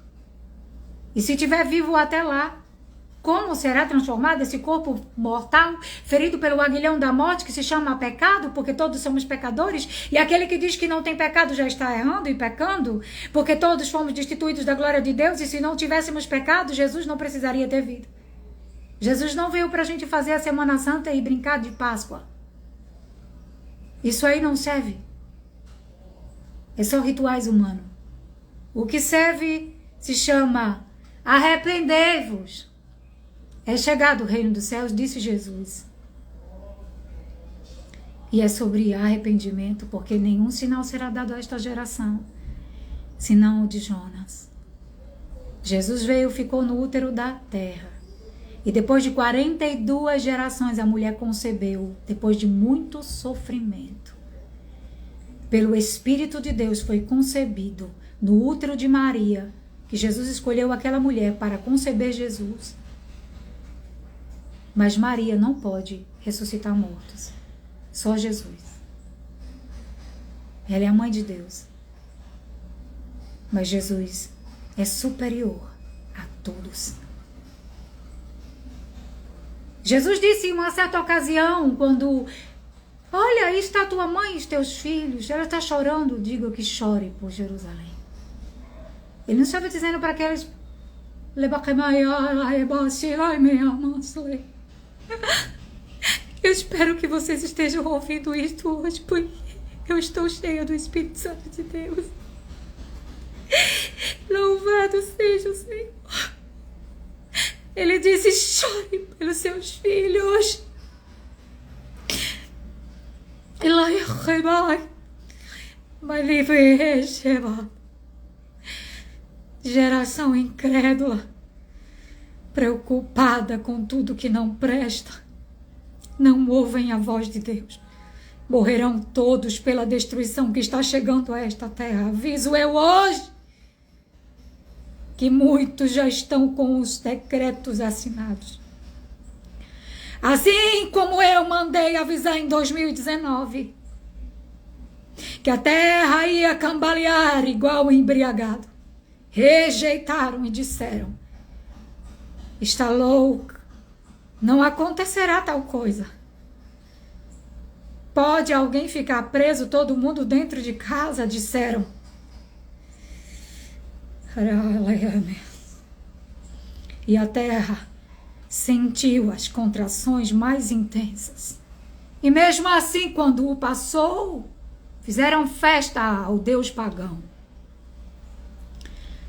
E se estiver vivo até lá, como será transformado esse corpo mortal, ferido pelo aguilhão da morte, que se chama pecado, porque todos somos pecadores, e aquele que diz que não tem pecado já está errando e pecando, porque todos fomos destituídos da glória de Deus, e se não tivéssemos pecado, Jesus não precisaria ter vindo. Jesus não veio para a gente fazer a Semana Santa e brincar de Páscoa. Isso aí não serve. É só rituais humanos. O que serve se chama arrependei-vos. É chegado o reino dos céus, disse Jesus. E é sobre arrependimento, porque nenhum sinal será dado a esta geração, senão o de Jonas. Jesus veio, ficou no útero da terra. E depois de 42 gerações, a mulher concebeu, depois de muito sofrimento. Pelo Espírito de Deus foi concebido no útero de Maria, que Jesus escolheu aquela mulher para conceber Jesus. Mas Maria não pode ressuscitar mortos. Só Jesus. Ela é a mãe de Deus. Mas Jesus é superior a todos. Jesus disse em uma certa ocasião, quando, olha, aí está tua mãe e os teus filhos, ela está chorando, diga que chore por Jerusalém. Ele não estava dizendo para aqueles, eu espero que vocês estejam ouvindo isto hoje, porque eu estou cheia do Espírito Santo de Deus. Louvado seja o Senhor. Ele disse, chore pelos seus filhos. Geração incrédula, preocupada com tudo que não presta, não ouvem a voz de Deus. Morrerão todos pela destruição que está chegando a esta terra. Aviso eu hoje que muitos já estão com os decretos assinados. Assim como eu mandei avisar em 2019. que a terra ia cambalear igual um embriagado. Rejeitaram e disseram: está louca, não acontecerá tal coisa. Pode alguém ficar preso, todo mundo dentro de casa? Disseram. E a terra sentiu as contrações mais intensas. E mesmo assim, quando o passou, fizeram festa ao Deus pagão.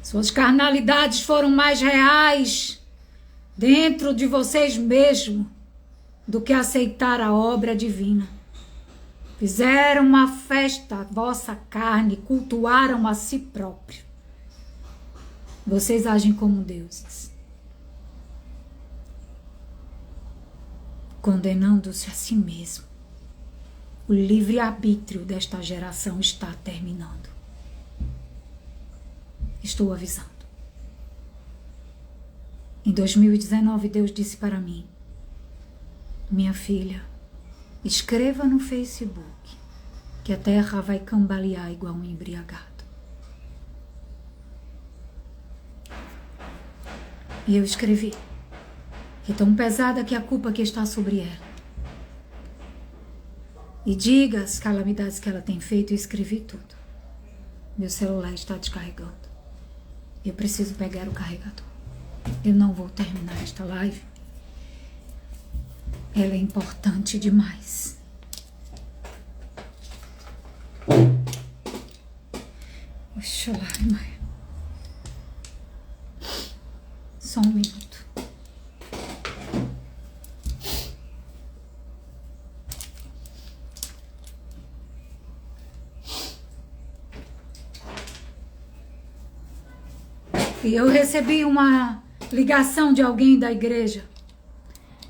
Suas carnalidades foram mais reais dentro de vocês mesmos do que aceitar a obra divina. Fizeram uma festa à vossa carne, cultuaram a si próprio. Vocês agem como deuses, condenando-se a si mesmo. O livre-arbítrio desta geração está terminando. Estou avisando. Em 2019, Deus disse para mim: minha filha, escreva no Facebook que a terra vai cambalear igual um embriagado. E eu escrevi. É tão pesada que a culpa que está sobre ela. E diga as calamidades que ela tem feito, e escrevi tudo. Meu celular está descarregando. Eu preciso pegar o carregador. Eu não vou terminar esta live. Ela é importante demais. Oxalá, mãe. Só um minuto. E eu recebi uma ligação de alguém da igreja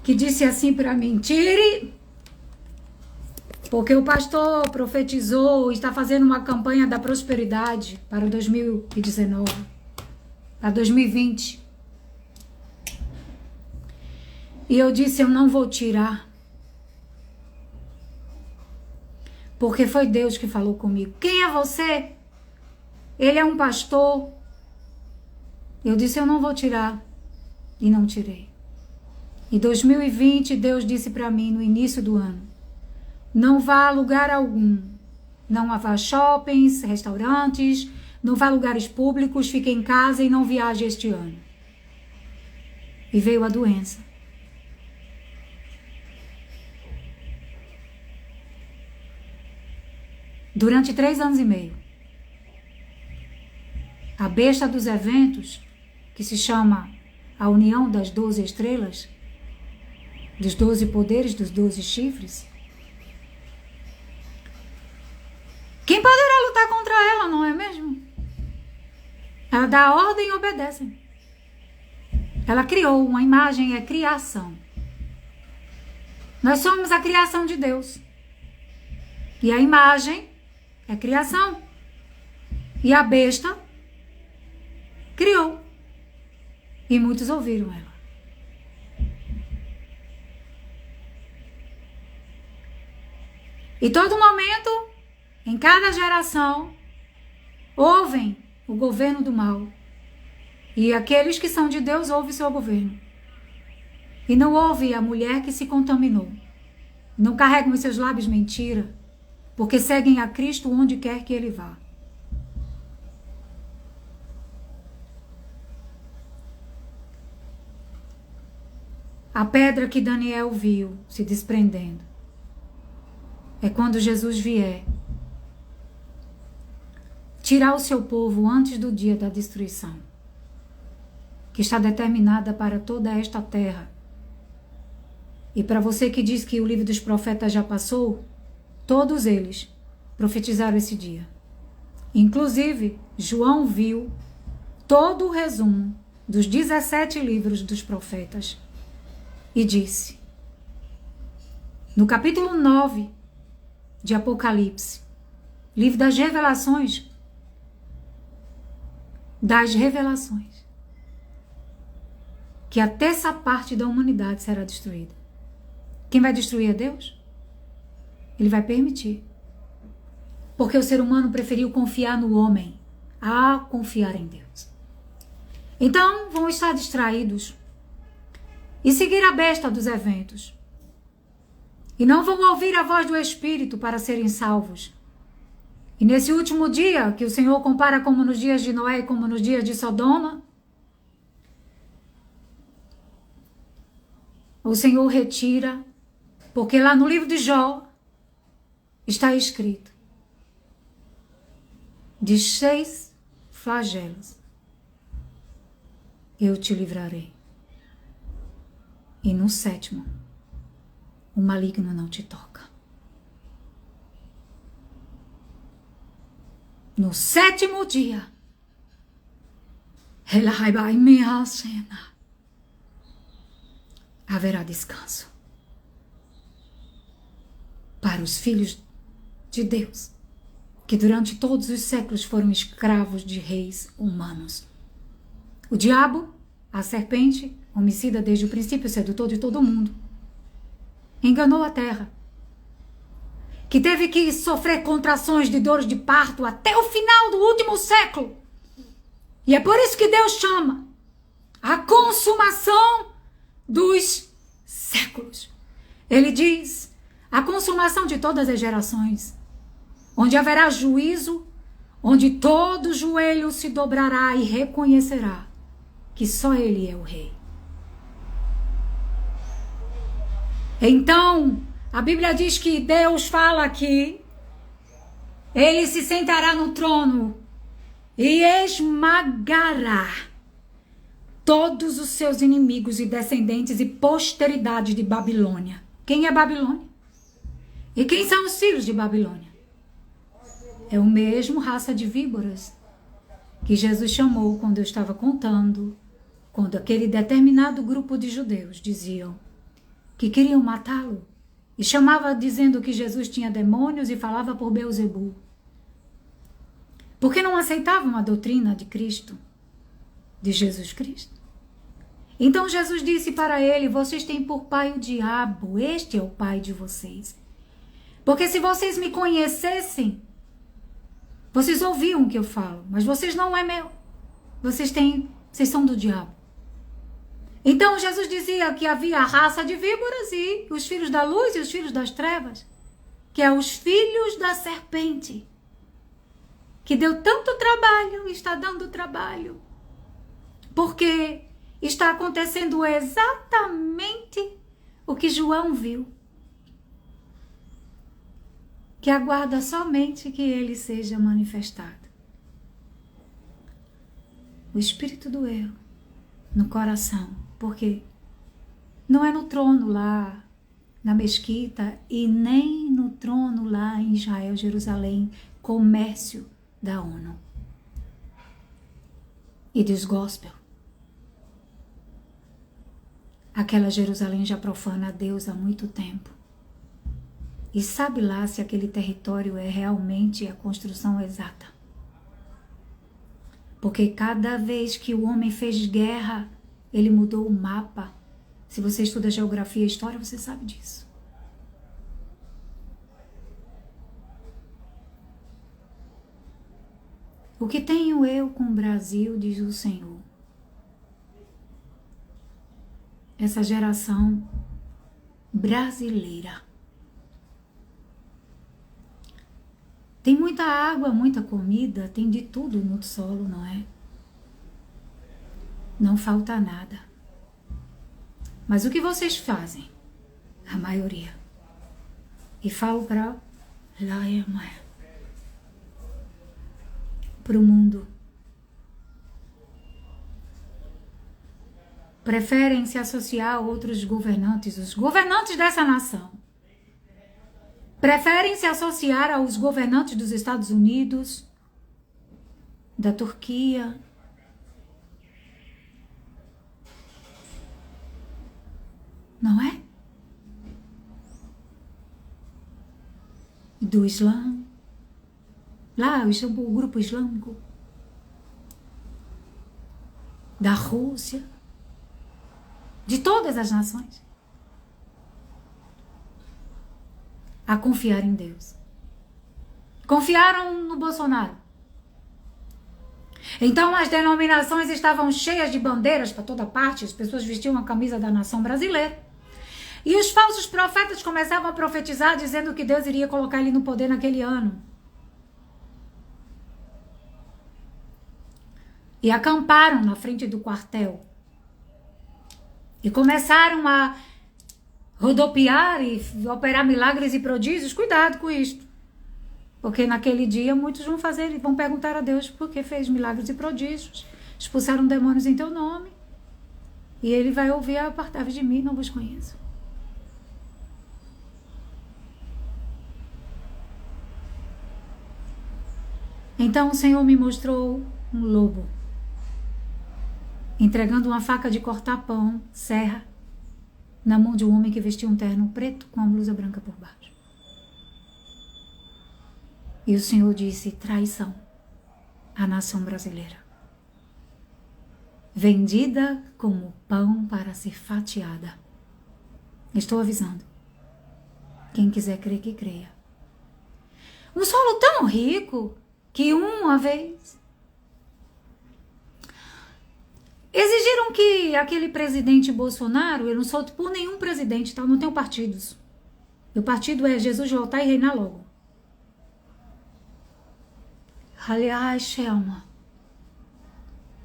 que disse assim para mim: tire, porque o pastor profetizou, está fazendo uma campanha da prosperidade para o 2019, para 2020. E eu disse: eu não vou tirar, porque foi Deus que falou comigo. Quem é você? Ele é um pastor. Eu disse: eu não vou tirar. E não tirei. Em 2020, Deus disse para mim no início do ano: não vá a lugar algum. Não vá a shoppings, restaurantes, não vá a lugares públicos, fique em casa e não viaje este ano. E veio a doença. Durante 3 anos e meio. A besta dos eventos, que se chama a união das 12 estrelas, dos 12 poderes, dos 12 chifres. Quem poderá lutar contra ela, não é mesmo? Ela dá ordem e obedece. Ela criou, uma imagem é criação. Nós somos a criação de Deus. E a imagem é criação. E a besta criou. E muitos ouviram ela. E todo momento, em cada geração, ouvem o governo do mal. E aqueles que são de Deus ouvem seu governo. E não ouvem a mulher que se contaminou. Não carregam em seus lábios mentira, porque seguem a Cristo onde quer que ele vá. A pedra que Daniel viu se desprendendo é quando Jesus vier tirar o seu povo antes do dia da destruição, que está determinada para toda esta terra. E para você que diz que o livro dos profetas já passou, todos eles profetizaram esse dia. Inclusive, João viu todo o resumo dos 17 livros dos profetas. E disse, no capítulo 9 de Apocalipse, livro das revelações, que a terça parte da humanidade será destruída. Quem vai destruir é Deus? Ele vai permitir. Porque o ser humano preferiu confiar no homem a confiar em Deus. Então, vão estar distraídos e seguir a besta dos eventos. E não vão ouvir a voz do Espírito para serem salvos. E nesse último dia, que o Senhor compara como nos dias de Noé e como nos dias de Sodoma, o Senhor retira, porque lá no livro de Jó está escrito: de 6 flagelos eu te livrarei, e no 7º o maligno não te toca. No 7º dia, haverá descanso para os filhos de Deus, que durante todos os séculos foram escravos de reis humanos. O diabo, a serpente, homicida desde o princípio, sedutor de todo mundo, enganou a terra, que teve que sofrer contrações de dores de parto até o final do último século. E é por isso que Deus chama a consumação dos séculos. Ele diz: a consumação de todas as gerações, onde haverá juízo, onde todo joelho se dobrará e reconhecerá que só Ele é o Rei. Então, a Bíblia diz que Deus fala que Ele se sentará no trono e esmagará todos os seus inimigos e descendentes e posteridade de Babilônia. Quem é Babilônia? E quem são os filhos de Babilônia? É o mesmo raça de víboras que Jesus chamou quando eu estava contando, quando aquele determinado grupo de judeus diziam que queriam matá-lo e chamava dizendo que Jesus tinha demônios e falava por Beelzebu. Porque não aceitavam a doutrina de Cristo, de Jesus Cristo. Então Jesus disse para ele: vocês têm por pai o diabo, este é o pai de vocês. Porque se vocês me conhecessem, vocês ouviam o que eu falo, mas vocês não é meu. Vocês são do diabo. Então Jesus dizia que havia a raça de víboras e os filhos da luz e os filhos das trevas, que é os filhos da serpente, que deu tanto trabalho e está dando trabalho, porque está acontecendo exatamente o que João viu, que aguarda somente que ele seja manifestado. O espírito do erro no coração, porque não é no trono lá na mesquita e nem no trono lá em Israel, Jerusalém, comércio da ONU e dos gospel. Aquela Jerusalém já profana a Deus há muito tempo. E sabe lá se aquele território é realmente a construção exata. Porque cada vez que o homem fez guerra, ele mudou o mapa. Se você estuda geografia e história, você sabe disso. O que tenho eu com o Brasil, diz o Senhor? Essa geração brasileira. Tem muita água, muita comida, tem de tudo no solo, não é? Não falta nada. Mas o que vocês fazem? A maioria. E falo para o mundo. Preferem se associar a outros governantes, os governantes dessa nação. Preferem se associar aos governantes dos Estados Unidos, da Turquia, não é? Do Islã, lá o grupo islâmico, da Rússia, de todas as nações, a confiar em Deus. Confiaram no Bolsonaro. Então as denominações estavam cheias de bandeiras para toda parte, as pessoas vestiam a camisa da nação brasileira. E os falsos profetas começavam a profetizar, dizendo que Deus iria colocar ele no poder naquele ano. E acamparam na frente do quartel. E começaram a rodopiar e operar milagres e prodígios. Cuidado com isto. Porque naquele dia muitos vão perguntar a Deus por que fez milagres e prodígios. Expulsaram demônios em teu nome. E ele vai ouvir: apartai-vos de mim, não vos conheço. Então o Senhor me mostrou um lobo entregando uma faca de cortar pão, serra, na mão de um homem que vestia um terno preto com uma blusa branca por baixo. E o Senhor disse: traição à nação brasileira, vendida como pão para ser fatiada. Estou avisando. Quem quiser crer, que creia. Um solo tão rico que uma vez exigiram que aquele presidente Bolsonaro, eu não sou por nenhum presidente, tá? Eu não tenho partidos. Meu partido é Jesus voltar e reinar logo. Aliás, Shelma,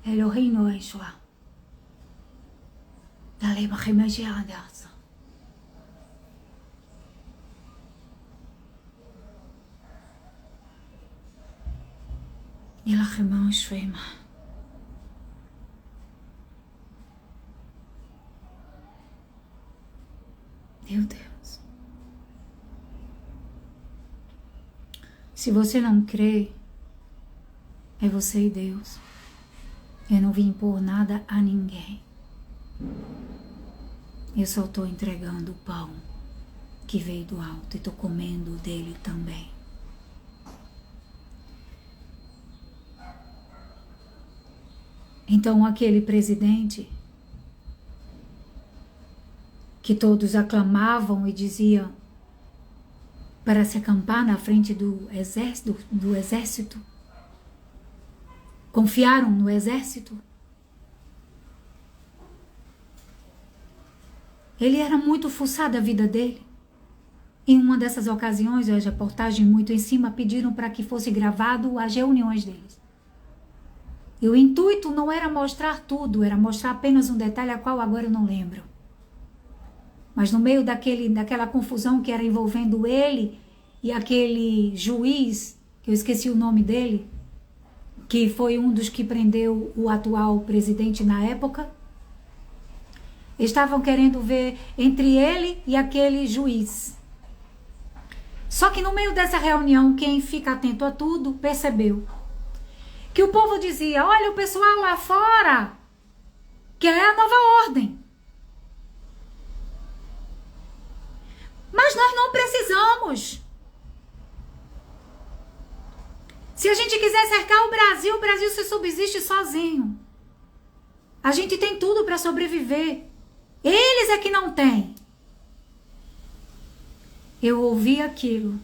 Elohim no Yeshua. Dale bajimejiada. Ilahimão Shvema. Meu Deus. Se você não crê, é você e Deus. Eu não vim impor nada a ninguém. Eu só estou entregando o pão que veio do alto e estou comendo dele também. Então aquele presidente que todos aclamavam e diziam para se acampar na frente do exército, confiaram no exército. Ele era muito fuçado a vida dele. Em uma dessas ocasiões, a reportagem muito em cima, pediram para que fosse gravado as reuniões deles. E o intuito não era mostrar tudo, era mostrar apenas um detalhe a qual agora eu não lembro. Mas no meio daquela confusão que era envolvendo ele e aquele juiz, que eu esqueci o nome dele, que foi um dos que prendeu o atual presidente na época, estavam querendo ver entre ele e aquele juiz. Só que no meio dessa reunião, quem fica atento a tudo percebeu que o povo dizia: olha, o pessoal lá fora quer a nova ordem. Mas nós não precisamos. Se a gente quiser cercar o Brasil se subsiste sozinho. A gente tem tudo para sobreviver. Eles é que não têm. Eu ouvi aquilo.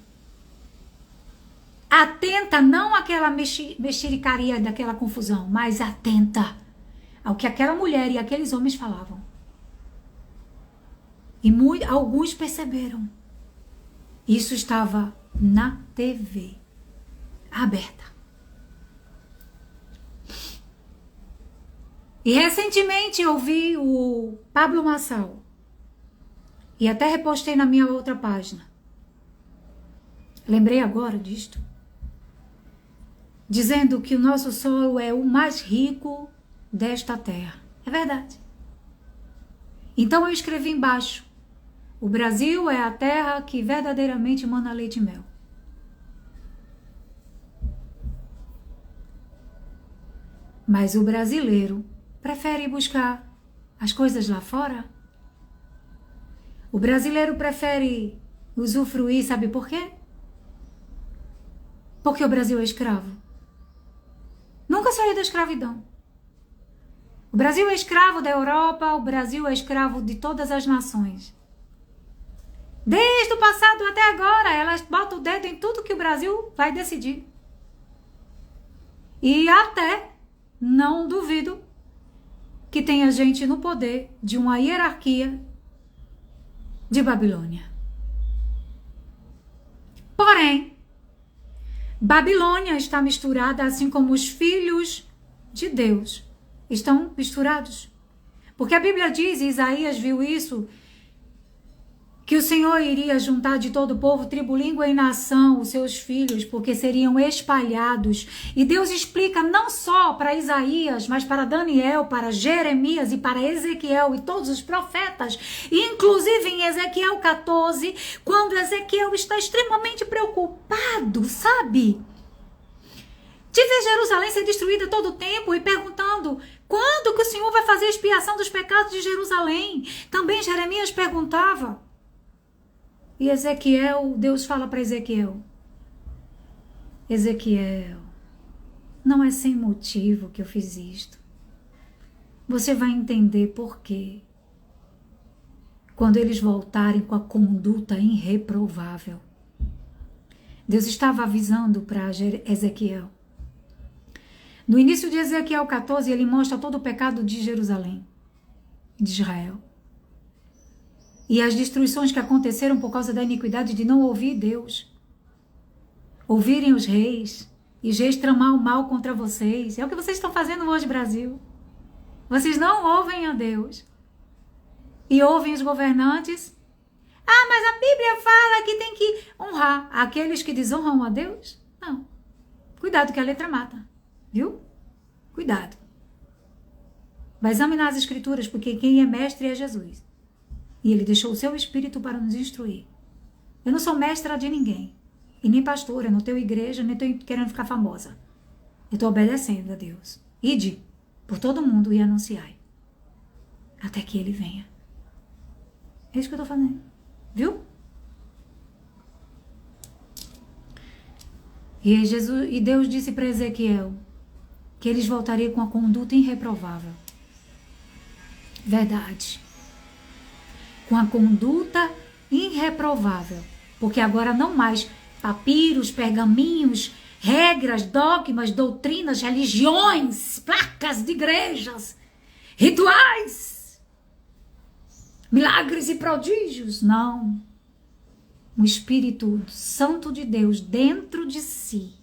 Atenta não àquela mexericaria daquela confusão, mas atenta ao que aquela mulher e aqueles homens falavam. E alguns perceberam. Isso estava na TV, aberta. E recentemente eu vi o Pablo Marçal. E até repostei na minha outra página. Lembrei agora disto. Dizendo que o nosso solo é o mais rico desta terra. É verdade. Então eu escrevi embaixo: o Brasil é a terra que verdadeiramente mana leite e mel. Mas o brasileiro prefere buscar as coisas lá fora. O brasileiro prefere usufruir, sabe por quê? Porque o Brasil é escravo. Nunca saiu da escravidão. O Brasil é escravo da Europa, o Brasil é escravo de todas as nações. Desde o passado até agora, elas botam o dedo em tudo que o Brasil vai decidir. E até, não duvido, que tenha gente no poder de uma hierarquia de Babilônia. Porém, Babilônia está misturada assim como os filhos de Deus estão misturados. Porque a Bíblia diz, e Isaías viu isso, que o Senhor iria juntar de todo o povo, tribo, língua e nação, os seus filhos, porque seriam espalhados. E Deus explica não só para Isaías, mas para Daniel, para Jeremias e para Ezequiel e todos os profetas. E inclusive em Ezequiel 14, quando Ezequiel está extremamente preocupado, sabe? De ver Jerusalém ser destruída todo o tempo e perguntando quando que o Senhor vai fazer a expiação dos pecados de Jerusalém. Também Jeremias perguntava. E Ezequiel, Deus fala para Ezequiel, Ezequiel, não é sem motivo que eu fiz isto. Você vai entender por quê. Quando eles voltarem com a conduta irreprovável. Deus estava avisando para Ezequiel. No início de Ezequiel 14, ele mostra todo o pecado de Jerusalém, de Israel. E as destruições que aconteceram por causa da iniquidade de não ouvir Deus. Ouvirem os reis. E os reis tramar o mal contra vocês. É o que vocês estão fazendo hoje, Brasil. Vocês não ouvem a Deus. E ouvem os governantes. Ah, mas a Bíblia fala que tem que honrar aqueles que desonram a Deus? Não. Cuidado que a letra mata. Viu? Cuidado. Vai examinar as escrituras, porque quem é mestre é Jesus. E ele deixou o seu espírito para nos instruir. Eu não sou mestra de ninguém. E nem pastora, não tenho igreja, nem estou querendo ficar famosa. Eu estou obedecendo a Deus. Ide por todo mundo e anunciai. Até que ele venha. É isso que eu estou fazendo. Viu? E Deus disse para Ezequiel que eles voltariam com a conduta irreprovável. Verdade. Com a conduta irreprovável. Porque agora não mais papiros, pergaminhos, regras, dogmas, doutrinas, religiões, placas de igrejas, rituais, milagres e prodígios. Não. Um Espírito Santo de Deus dentro de si,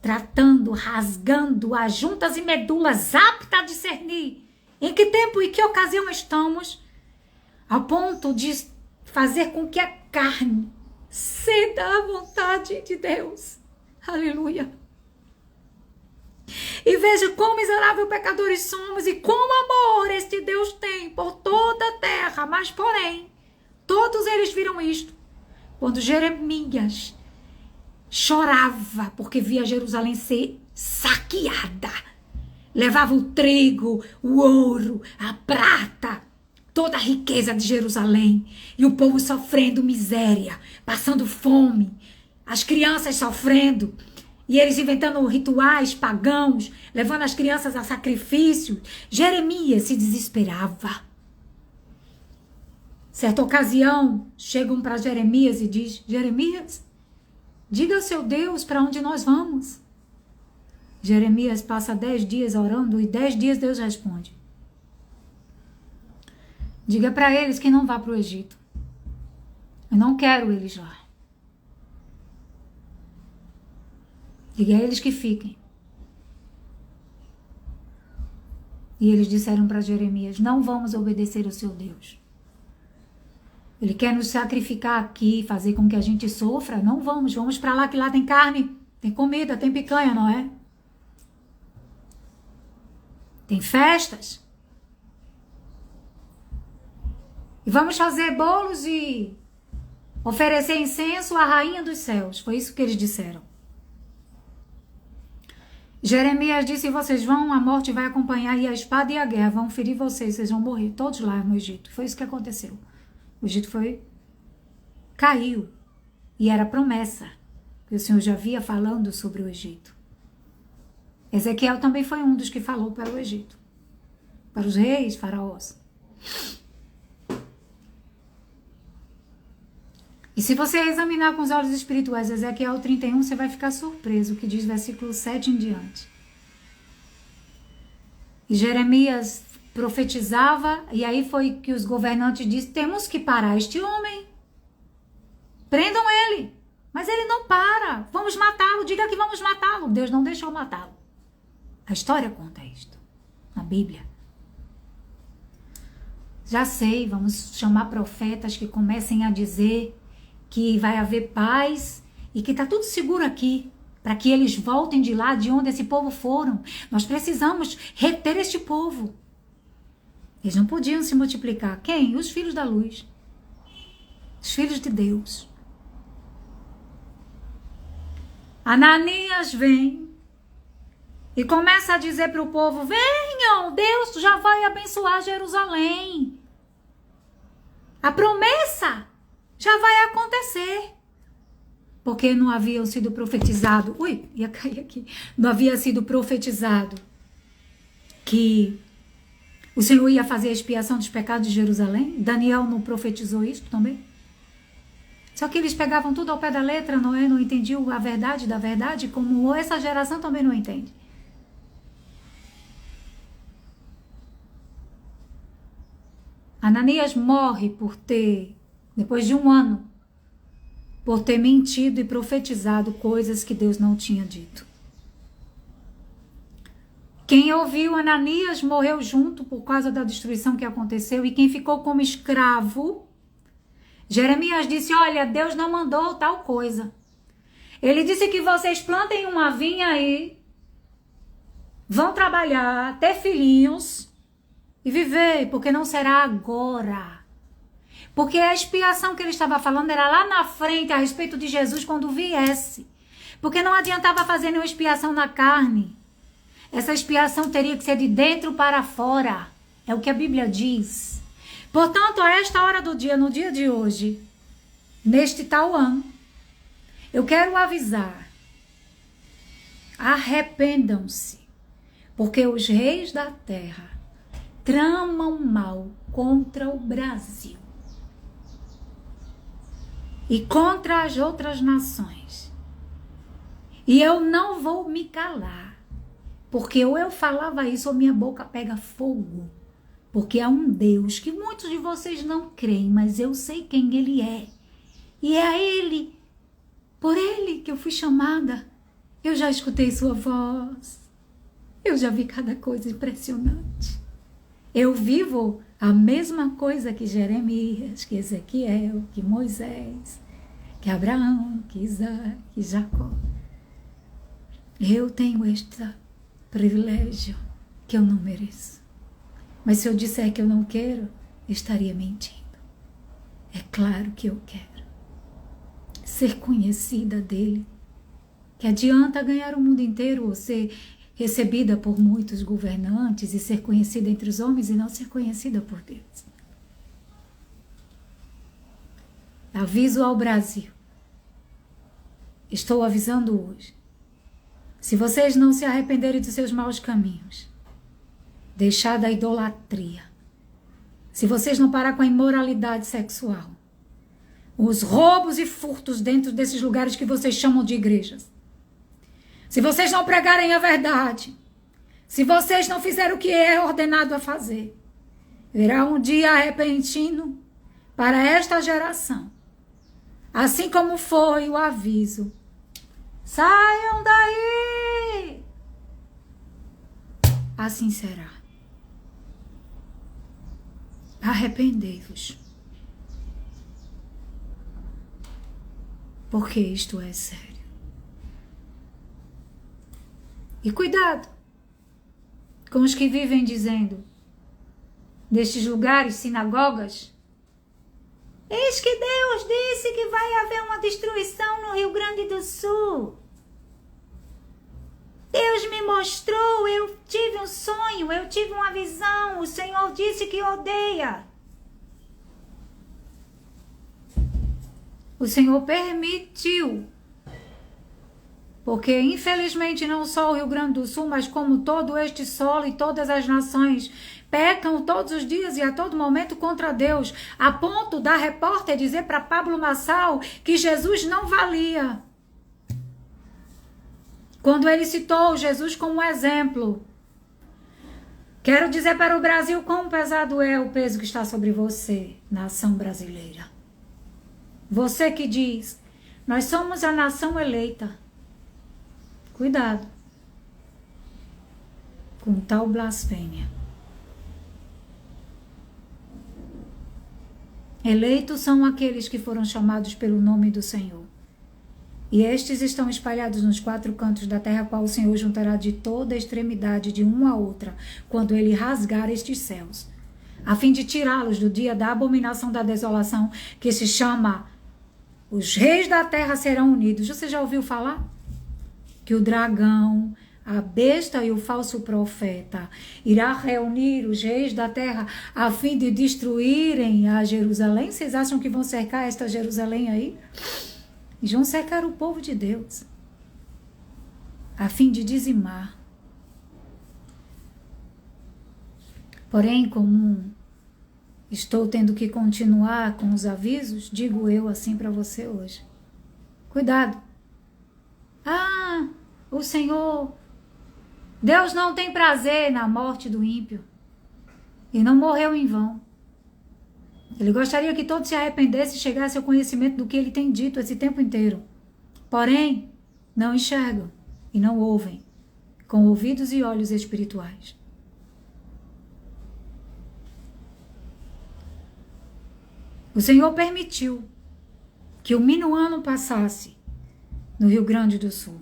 tratando, rasgando as juntas e medulas, apta a discernir em que tempo e que ocasião estamos, a ponto de fazer com que a carne ceda à vontade de Deus. Aleluia. E veja quão miserável pecadores somos e como amor este Deus tem por toda a terra. Mas, porém, todos eles viram isto quando Jeremias chorava porque via Jerusalém ser saqueada. Levava o trigo, o ouro, a prata, toda a riqueza de Jerusalém. E o povo sofrendo miséria, passando fome. As crianças sofrendo. E eles inventando rituais pagãos, levando as crianças a sacrifício. Jeremias se desesperava. Certa ocasião, chegam para Jeremias e diz: Jeremias, diga ao seu Deus para onde nós vamos. Jeremias passa 10 dias orando e 10 dias Deus responde. Diga para eles que não vá para o Egito. Eu não quero eles lá. Diga a eles que fiquem. E eles disseram para Jeremias: não vamos obedecer ao seu Deus. Ele quer nos sacrificar aqui, fazer com que a gente sofra. Não vamos, vamos para lá, que lá tem carne, tem comida, tem picanha, não é? Tem festas. E vamos fazer bolos e oferecer incenso à rainha dos céus. Foi isso que eles disseram. Jeremias disse: vocês vão, a morte vai acompanhar, e a espada e a guerra vão ferir vocês vão morrer, todos lá no Egito. Foi isso que aconteceu. O Egito caiu, e era promessa, que o Senhor já havia falando sobre o Egito. Ezequiel também foi um dos que falou para o Egito, para os reis, faraós. E se você examinar com os olhos espirituais Ezequiel 31, você vai ficar surpreso, o que diz versículo 7 em diante. E Jeremias profetizava, e aí foi que os governantes disseram, temos que parar este homem. Prendam ele. Mas ele não para. Vamos matá-lo, diga que vamos matá-lo. Deus não deixou matá-lo. A história conta isto, na Bíblia. Já sei, vamos chamar profetas que comecem a dizer que vai haver paz e que está tudo seguro aqui, para que eles voltem de lá, de onde esse povo foram. Nós precisamos reter este povo. Eles não podiam se multiplicar. Quem? Os filhos da luz. Os filhos de Deus. Ananias vem e começa a dizer para o povo, venham, Deus já vai abençoar Jerusalém. A promessa já vai acontecer. Porque não haviam sido profetizado. Ui, ia cair aqui. Não havia sido profetizado que o Senhor ia fazer a expiação dos pecados de Jerusalém. Daniel não profetizou isso também? Só que eles pegavam tudo ao pé da letra, não entendiam a verdade da verdade, como essa geração também não entende. Ananias morre depois de um ano, por ter mentido e profetizado coisas que Deus não tinha dito. Quem ouviu Ananias morreu junto por causa da destruição que aconteceu, e quem ficou como escravo, Jeremias disse, olha, Deus não mandou tal coisa. Ele disse que vocês plantem uma vinha aí, vão trabalhar, ter filhinhos e viver, porque não será agora. Porque a expiação que ele estava falando era lá na frente a respeito de Jesus quando viesse. Porque não adiantava fazer nenhuma expiação na carne. Essa expiação teria que ser de dentro para fora. É o que a Bíblia diz. Portanto, a esta hora do dia, no dia de hoje, neste tal ano, eu quero avisar. Arrependam-se. Porque os reis da terra tramam mal contra o Brasil. E contra as outras nações. E eu não vou me calar. Porque ou eu falava isso ou minha boca pega fogo. Porque há um Deus que muitos de vocês não creem, mas eu sei quem Ele é. E é a Ele, por Ele que eu fui chamada. Eu já escutei sua voz. Eu já vi cada coisa impressionante. Eu vivo a mesma coisa que Jeremias, que Ezequiel, que Moisés, que Abraão, que Isaac, que Jacó. Eu tenho este privilégio que eu não mereço. Mas se eu disser que eu não quero, eu estaria mentindo. É claro que eu quero ser conhecida dele. Que adianta ganhar o mundo inteiro ou ser recebida por muitos governantes e ser conhecida entre os homens e não ser conhecida por Deus. Aviso ao Brasil. Estou avisando hoje. Se vocês não se arrependerem dos seus maus caminhos, deixar da idolatria, se vocês não parar com a imoralidade sexual, os roubos e furtos dentro desses lugares que vocês chamam de igrejas, se vocês não pregarem a verdade, se vocês não fizerem o que é ordenado a fazer, virá um dia repentino para esta geração, assim como foi o aviso. Saiam daí! Assim será. Arrependei-vos. Porque isto é sério. E cuidado com os que vivem dizendo, nestes lugares, sinagogas, eis que Deus disse que vai haver uma destruição no Rio Grande do Sul. Deus me mostrou, eu tive um sonho, eu tive uma visão, o Senhor disse que odeia. O Senhor permitiu Porque, infelizmente, não só o Rio Grande do Sul, mas como todo este solo e todas as nações pecam todos os dias e a todo momento contra Deus, a ponto da repórter dizer para Pablo Marçal que Jesus não valia. Quando ele citou Jesus como exemplo. Quero dizer para o Brasil quão pesado é o peso que está sobre você, nação brasileira. Você que diz, nós somos a nação eleita. Cuidado com tal blasfêmia. Eleitos são aqueles que foram chamados pelo nome do Senhor. E estes estão espalhados nos 4 cantos da terra, qual o Senhor juntará de toda a extremidade de uma a outra, quando ele rasgar estes céus, a fim de tirá-los do dia da abominação da desolação, que se chama os reis da terra serão unidos. Você já ouviu falar? Que o dragão, a besta e o falso profeta irá reunir os reis da terra a fim de destruírem a Jerusalém. Vocês acham que vão cercar esta Jerusalém aí? E vão cercar o povo de Deus a fim de dizimar. Porém, como estou tendo que continuar com os avisos, digo eu assim para você hoje. Cuidado. O Senhor, Deus não tem prazer na morte do ímpio. E não morreu em vão. Ele gostaria que todos se arrependessem e chegassem ao conhecimento do que ele tem dito esse tempo inteiro. Porém, não enxergam e não ouvem, com ouvidos e olhos espirituais. O Senhor permitiu que o minuano passasse no Rio Grande do Sul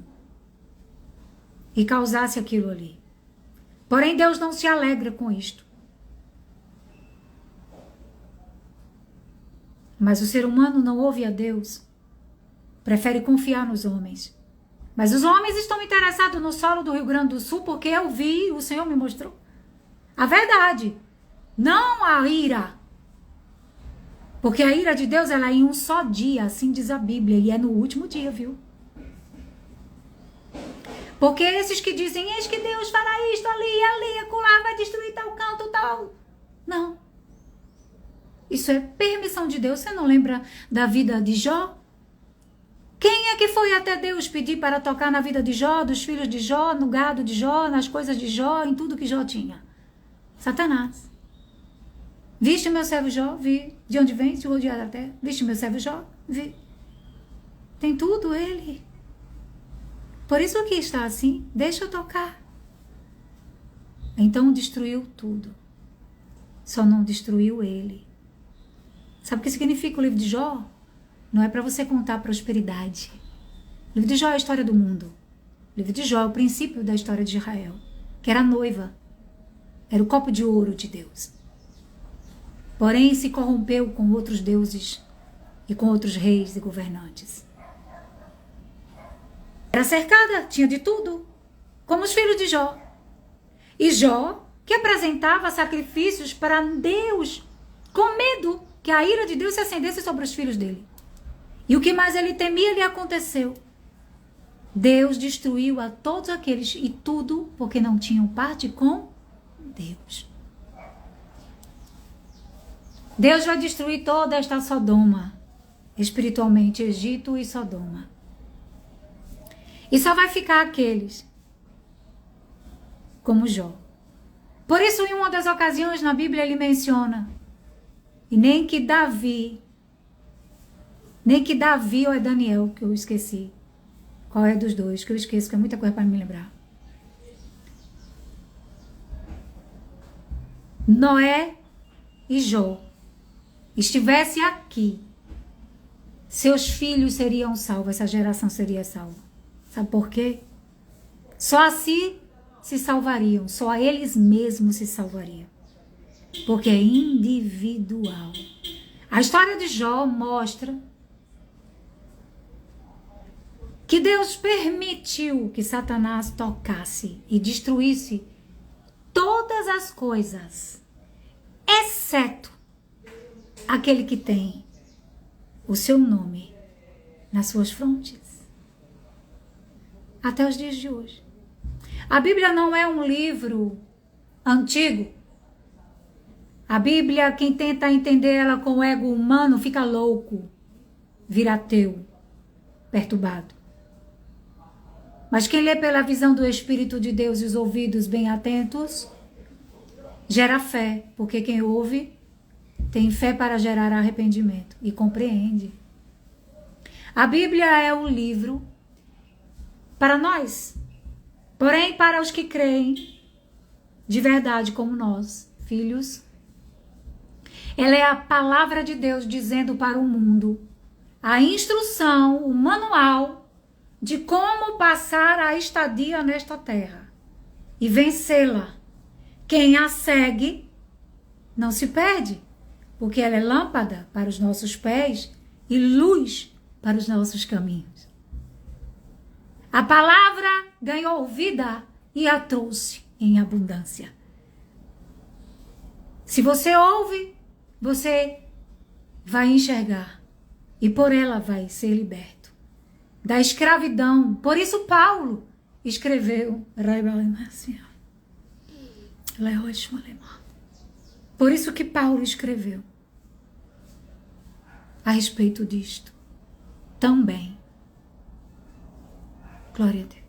e causasse aquilo ali. Porém, Deus não se alegra com isto. Mas o ser humano não ouve a Deus, prefere confiar nos homens. Mas os homens estão interessados no solo do Rio Grande do Sul porque eu vi, o Senhor me mostrou. A verdade, não a ira. Porque a ira de Deus ela é em um só dia, assim diz a Bíblia, e é no último dia, viu? Porque esses que dizem, eis que Deus fará isto, ali, acolá, vai destruir tal canto, tal. Não. Isso é permissão de Deus. Você não lembra da vida de Jó? Quem é que foi até Deus pedir para tocar na vida de Jó, dos filhos de Jó, no gado de Jó, nas coisas de Jó, em tudo que Jó tinha? Satanás. Viste meu servo Jó? Vi. De onde vem? De rodear da terra. Viste meu servo Jó? Vi. Tem tudo ele. Por isso que está assim. Deixa eu tocar. Então destruiu tudo. Só não destruiu ele. Sabe o que significa o livro de Jó? Não é para você contar prosperidade. O livro de Jó é a história do mundo. O livro de Jó é o princípio da história de Israel, que era a noiva. Era o copo de ouro de Deus. Porém, se corrompeu com outros deuses e com outros reis e governantes. Era cercada, tinha de tudo, como os filhos de Jó. E Jó, que apresentava sacrifícios para Deus, com medo que a ira de Deus se acendesse sobre os filhos dele. E o que mais ele temia lhe aconteceu. Deus destruiu a todos aqueles, e tudo porque não tinham parte com Deus. Deus vai destruir toda esta Sodoma, espiritualmente Egito e Sodoma. E só vai ficar aqueles como Jó. Por isso, em uma das ocasiões na Bíblia, ele menciona, e nem que Davi ou é Daniel, que eu esqueci. Qual é dos dois, que eu esqueço, que é muita coisa para me lembrar. Noé e Jó estivesse aqui, seus filhos seriam salvos, essa geração seria salva. Sabe por quê? Só assim se salvariam, só eles mesmos se salvariam. Porque é individual. A história de Jó mostra que Deus permitiu que Satanás tocasse e destruísse todas as coisas, exceto aquele que tem o seu nome nas suas frontes. até os dias de hoje. A Bíblia não é um livro antigo. A Bíblia, quem tenta entender ela com o ego humano, fica louco, vira ateu, perturbado. Mas quem lê pela visão do Espírito de Deus e os ouvidos bem atentos, gera fé, porque quem ouve tem fé para gerar arrependimento e compreende. A Bíblia é um livro para nós, porém para os que creem de verdade como nós, filhos. Ela é a palavra de Deus dizendo para o mundo a instrução, o manual de como passar a estadia nesta terra e vencê-la. Quem a segue não se perde, porque ela é lâmpada para os nossos pés e luz para os nossos caminhos. A palavra ganhou vida e a trouxe em abundância. Se você ouve, você vai enxergar e por ela vai ser liberto da escravidão. Por isso Paulo escreveu, por isso que Paulo escreveu a respeito disto também. Glória a Deus.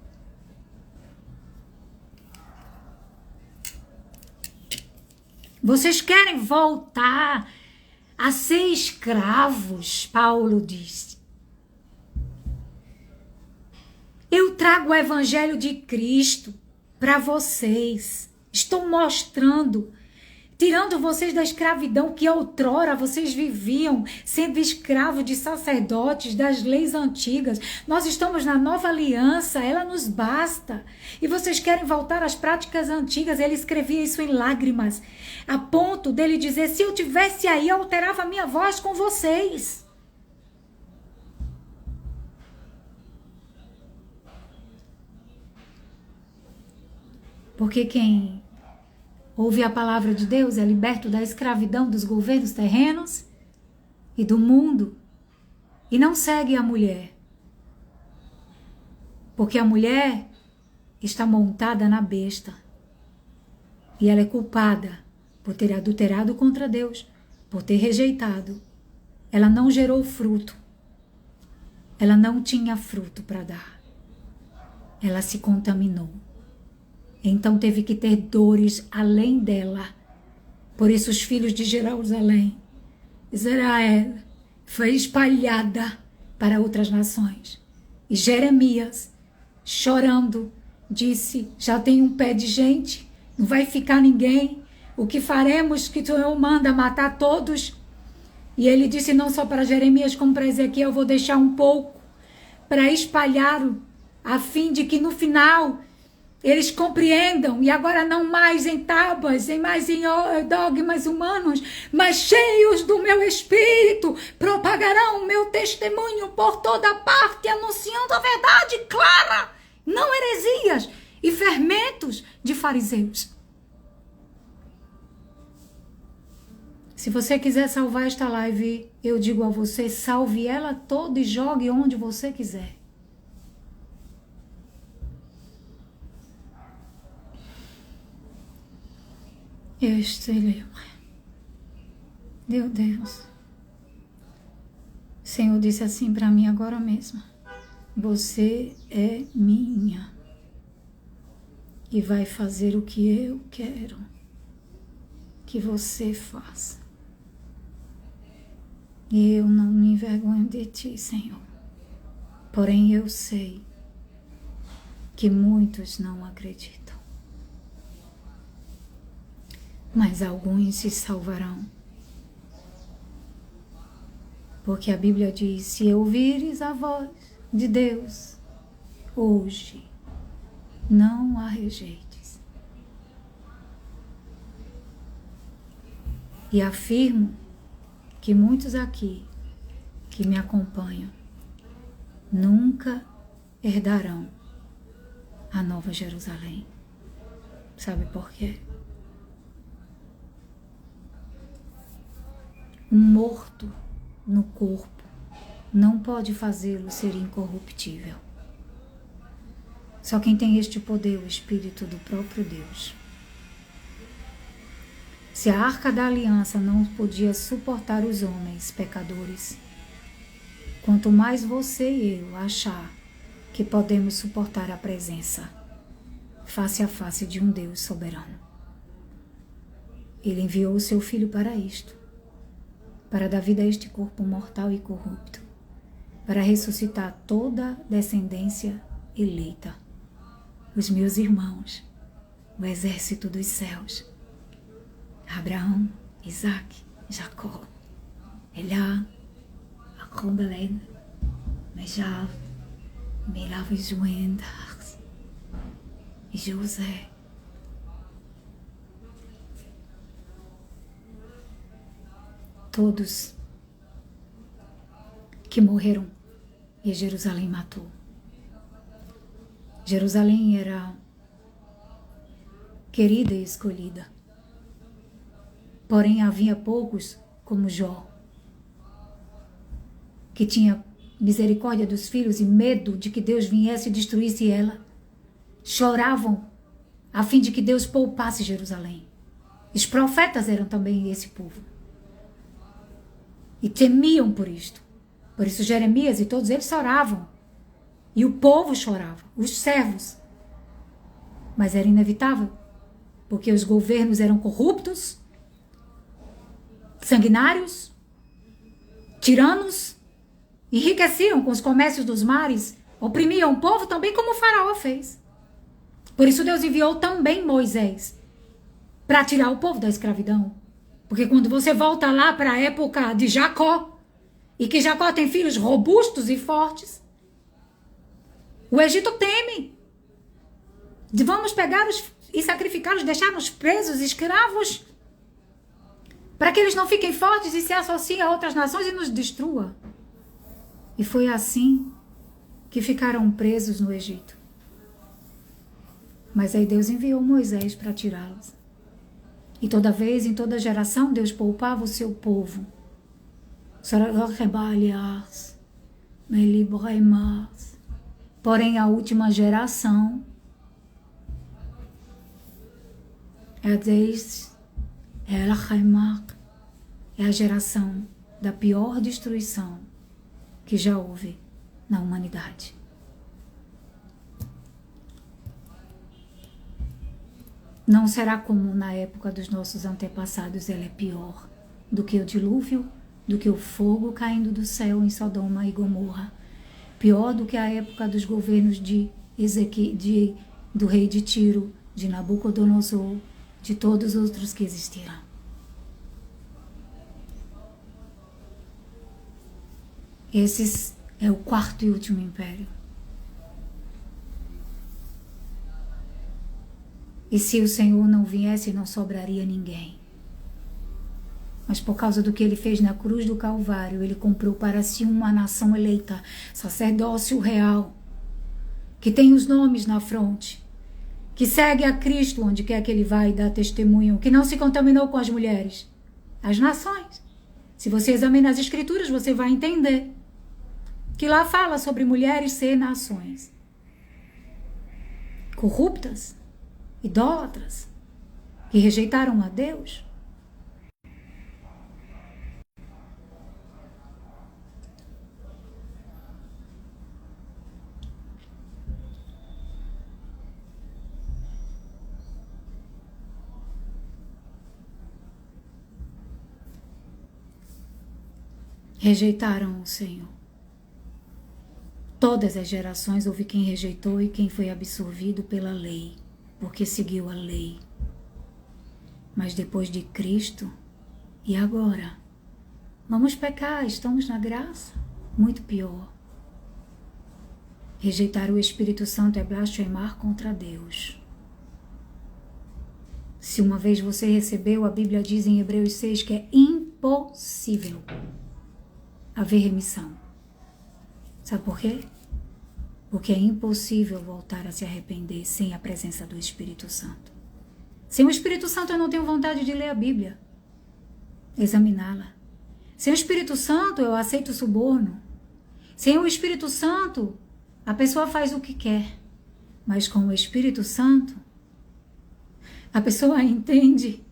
Vocês querem voltar a ser escravos, Paulo disse. Eu trago o evangelho de Cristo para vocês. Estou mostrando, tirando vocês da escravidão que outrora vocês viviam, sendo escravos de sacerdotes, das leis antigas. Nós estamos na nova aliança, ela nos basta. E vocês querem voltar às práticas antigas. Ele escrevia isso em lágrimas, a ponto dele dizer, se eu tivesse aí, eu alterava a minha voz com vocês. Porque quem ouve a palavra de Deus é liberto da escravidão dos governos terrenos e do mundo e não segue a mulher. Porque a mulher está montada na besta e ela é culpada por ter adulterado contra Deus, por ter rejeitado. Ela não gerou fruto. Ela não tinha fruto para dar. Ela se contaminou. Então teve que ter dores além dela. Por isso os filhos de Jerusalém, Israel, foi espalhada para outras nações. E Jeremias, chorando, disse, já tem um pé de gente, não vai ficar ninguém. O que faremos que o Senhor manda matar todos? E ele disse não só para Jeremias como para Ezequiel, eu vou deixar um pouco para espalhar, a fim de que no final eles compreendam, e agora não mais em tábuas, mais em dogmas humanos, mas cheios do meu espírito, propagarão o meu testemunho por toda parte, anunciando a verdade clara, não heresias e fermentos de fariseus. Se você quiser salvar esta live, eu digo a você, salve ela toda e jogue onde você quiser. Eu estou lendo. Meu Deus. O Senhor disse assim para mim agora mesmo. Você é minha. E vai fazer o que eu quero que você faça. Eu não me envergonho de ti, Senhor. Porém eu sei que muitos não acreditam. Mas alguns se salvarão. Porque a Bíblia diz, se ouvires a voz de Deus, hoje, não a rejeites. E afirmo que muitos aqui, que me acompanham, nunca herdarão a Nova Jerusalém. Sabe por quê? Um morto no corpo não pode fazê-lo ser incorruptível. Só quem tem este poder, o Espírito do próprio Deus. Se a Arca da Aliança não podia suportar os homens pecadores, quanto mais você e eu achar que podemos suportar a presença face a face de um Deus soberano. Ele enviou o seu Filho para isto, para dar vida a este corpo mortal e corrupto, para ressuscitar toda descendência eleita, os meus irmãos, o exército dos céus, Abraão, Isaac, Jacó, Elá, Acombeled, Mejav, Mirav e Joendas, e José. Todos que morreram e Jerusalém matou. Jerusalém era querida e escolhida. Porém, havia poucos, como Jó, que tinha misericórdia dos filhos e medo de que Deus viesse e destruísse ela. Choravam a fim de que Deus poupasse Jerusalém. Os profetas eram também esse povo. E temiam por isto. Por isso Jeremias e todos eles choravam. E o povo chorava, os servos. Mas era inevitável, porque os governos eram corruptos, sanguinários, tiranos, enriqueciam com os comércios dos mares, oprimiam o povo também como o faraó fez. Por isso Deus enviou também Moisés para tirar o povo da escravidão. Porque quando você volta lá para a época de Jacó, e que Jacó tem filhos robustos e fortes, o Egito teme. Vamos pegar e sacrificá-los, deixá-los presos, escravos, para que eles não fiquem fortes e se associem a outras nações e nos destrua. E foi assim que ficaram presos no Egito. Mas aí Deus enviou Moisés para tirá-los. E toda vez, em toda geração, Deus poupava o seu povo. Porém, a última geração é a geração da pior destruição que já houve na humanidade. Não será como na época dos nossos antepassados, ela é pior do que o dilúvio, do que o fogo caindo do céu em Sodoma e Gomorra. Pior do que a época dos governos do rei de Tiro, de Nabucodonosor, de todos os outros que existiram. Esse é o quarto e último império. E se o Senhor não viesse, não sobraria ninguém. Mas por causa do que ele fez na cruz do Calvário, ele comprou para si uma nação eleita, sacerdócio real, que tem os nomes na fronte, que segue a Cristo onde quer que ele vai dar testemunho, que não se contaminou com as mulheres, as nações. Se você examinar as Escrituras, você vai entender que lá fala sobre mulheres ser nações corruptas, idólatras, que rejeitaram a Deus. Rejeitaram o Senhor. Todas as gerações houve quem rejeitou e quem foi absorvido pela lei, porque seguiu a lei. Mas depois de Cristo, e agora? Vamos pecar, estamos na graça? Muito pior. Rejeitar o Espírito Santo é blasfemar contra Deus. Se uma vez você recebeu, a Bíblia diz em Hebreus 6 que é impossível haver remissão. Sabe por quê? Porque é impossível voltar a se arrepender sem a presença do Espírito Santo. Sem o Espírito Santo eu não tenho vontade de ler a Bíblia, examiná-la. Sem o Espírito Santo eu aceito suborno. Sem o Espírito Santo a pessoa faz o que quer. Mas com o Espírito Santo, a pessoa entende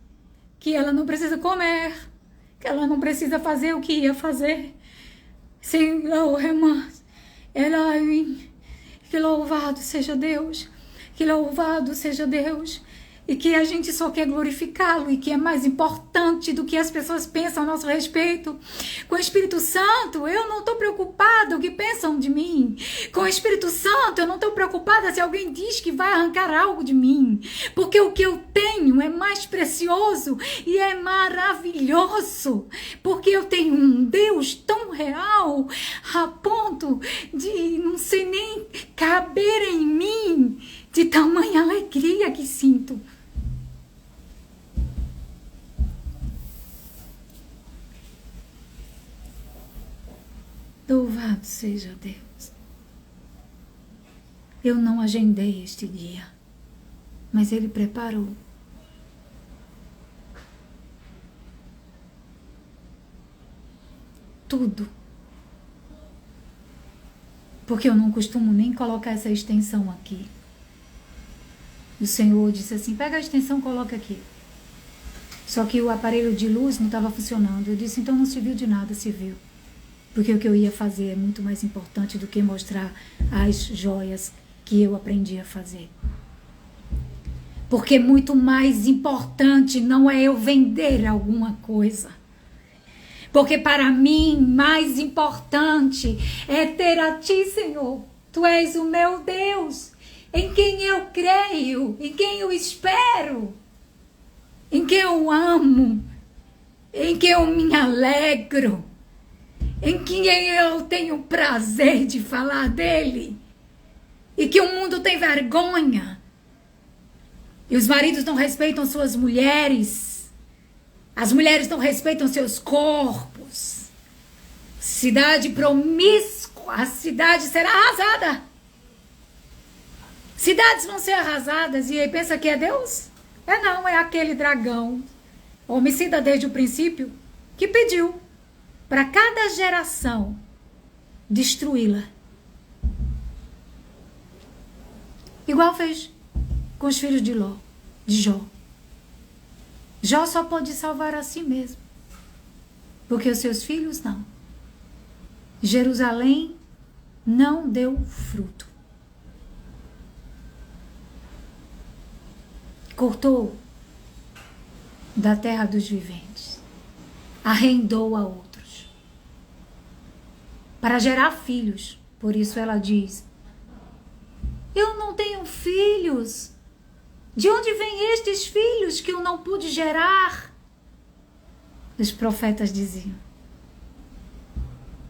que ela não precisa comer, que ela não precisa fazer o que ia fazer. Senhor, irmãs, que louvado seja Deus, que louvado seja Deus. E que a gente só quer glorificá-lo e que é mais importante do que as pessoas pensam a nosso respeito. Com o Espírito Santo, eu não estou preocupada o que pensam de mim. Com o Espírito Santo, eu não estou preocupada se alguém diz que vai arrancar algo de mim. Porque o que eu tenho é mais precioso e é maravilhoso. Porque eu tenho um Deus tão real a ponto de não sei nem caber em mim de tamanha alegria que sinto. Louvado seja Deus. Eu não agendei este dia, mas Ele preparou. Tudo. Porque eu não costumo nem colocar essa extensão aqui. O Senhor disse assim, pega a extensão, coloca aqui. Só que o aparelho de luz não estava funcionando. Eu disse, então não serviu de nada, serviu. Porque o que eu ia fazer é muito mais importante do que mostrar as joias que eu aprendi a fazer. Porque muito mais importante não é eu vender alguma coisa. Porque para mim, mais importante é ter a Ti, Senhor. Tu és o meu Deus, em quem eu creio, em quem eu espero, em quem eu amo, em quem eu me alegro, em quem eu tenho prazer de falar dele, e que o mundo tem vergonha, e os maridos não respeitam suas mulheres, as mulheres não respeitam seus corpos. Cidade promíscua, a cidade será arrasada. Cidades vão ser arrasadas, e aí pensa que é Deus? Não, é aquele dragão, homicida desde o princípio, que pediu para cada geração destruí-la. Igual fez com os filhos de Jó. Jó só pôde salvar a si mesmo, porque os seus filhos não. Jerusalém não deu fruto. Cortou da terra dos viventes, arrendou a outros para gerar filhos. Por isso ela diz, eu não tenho filhos. De onde vêm estes filhos que eu não pude gerar? Os profetas diziam.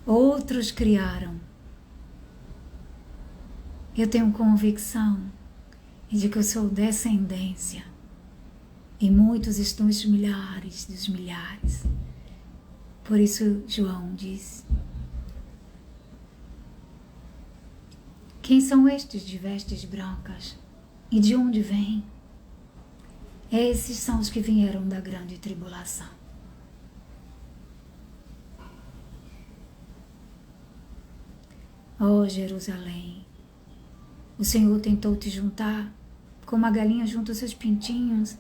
Outros criaram. Eu tenho convicção de que eu sou descendência. E muitos estão os milhares dos milhares. Por isso João diz, quem são estes de vestes brancas? E de onde vêm? Esses são os que vieram da grande tribulação. Ó Jerusalém, o Senhor tentou te juntar como a galinha junta os seus pintinhos.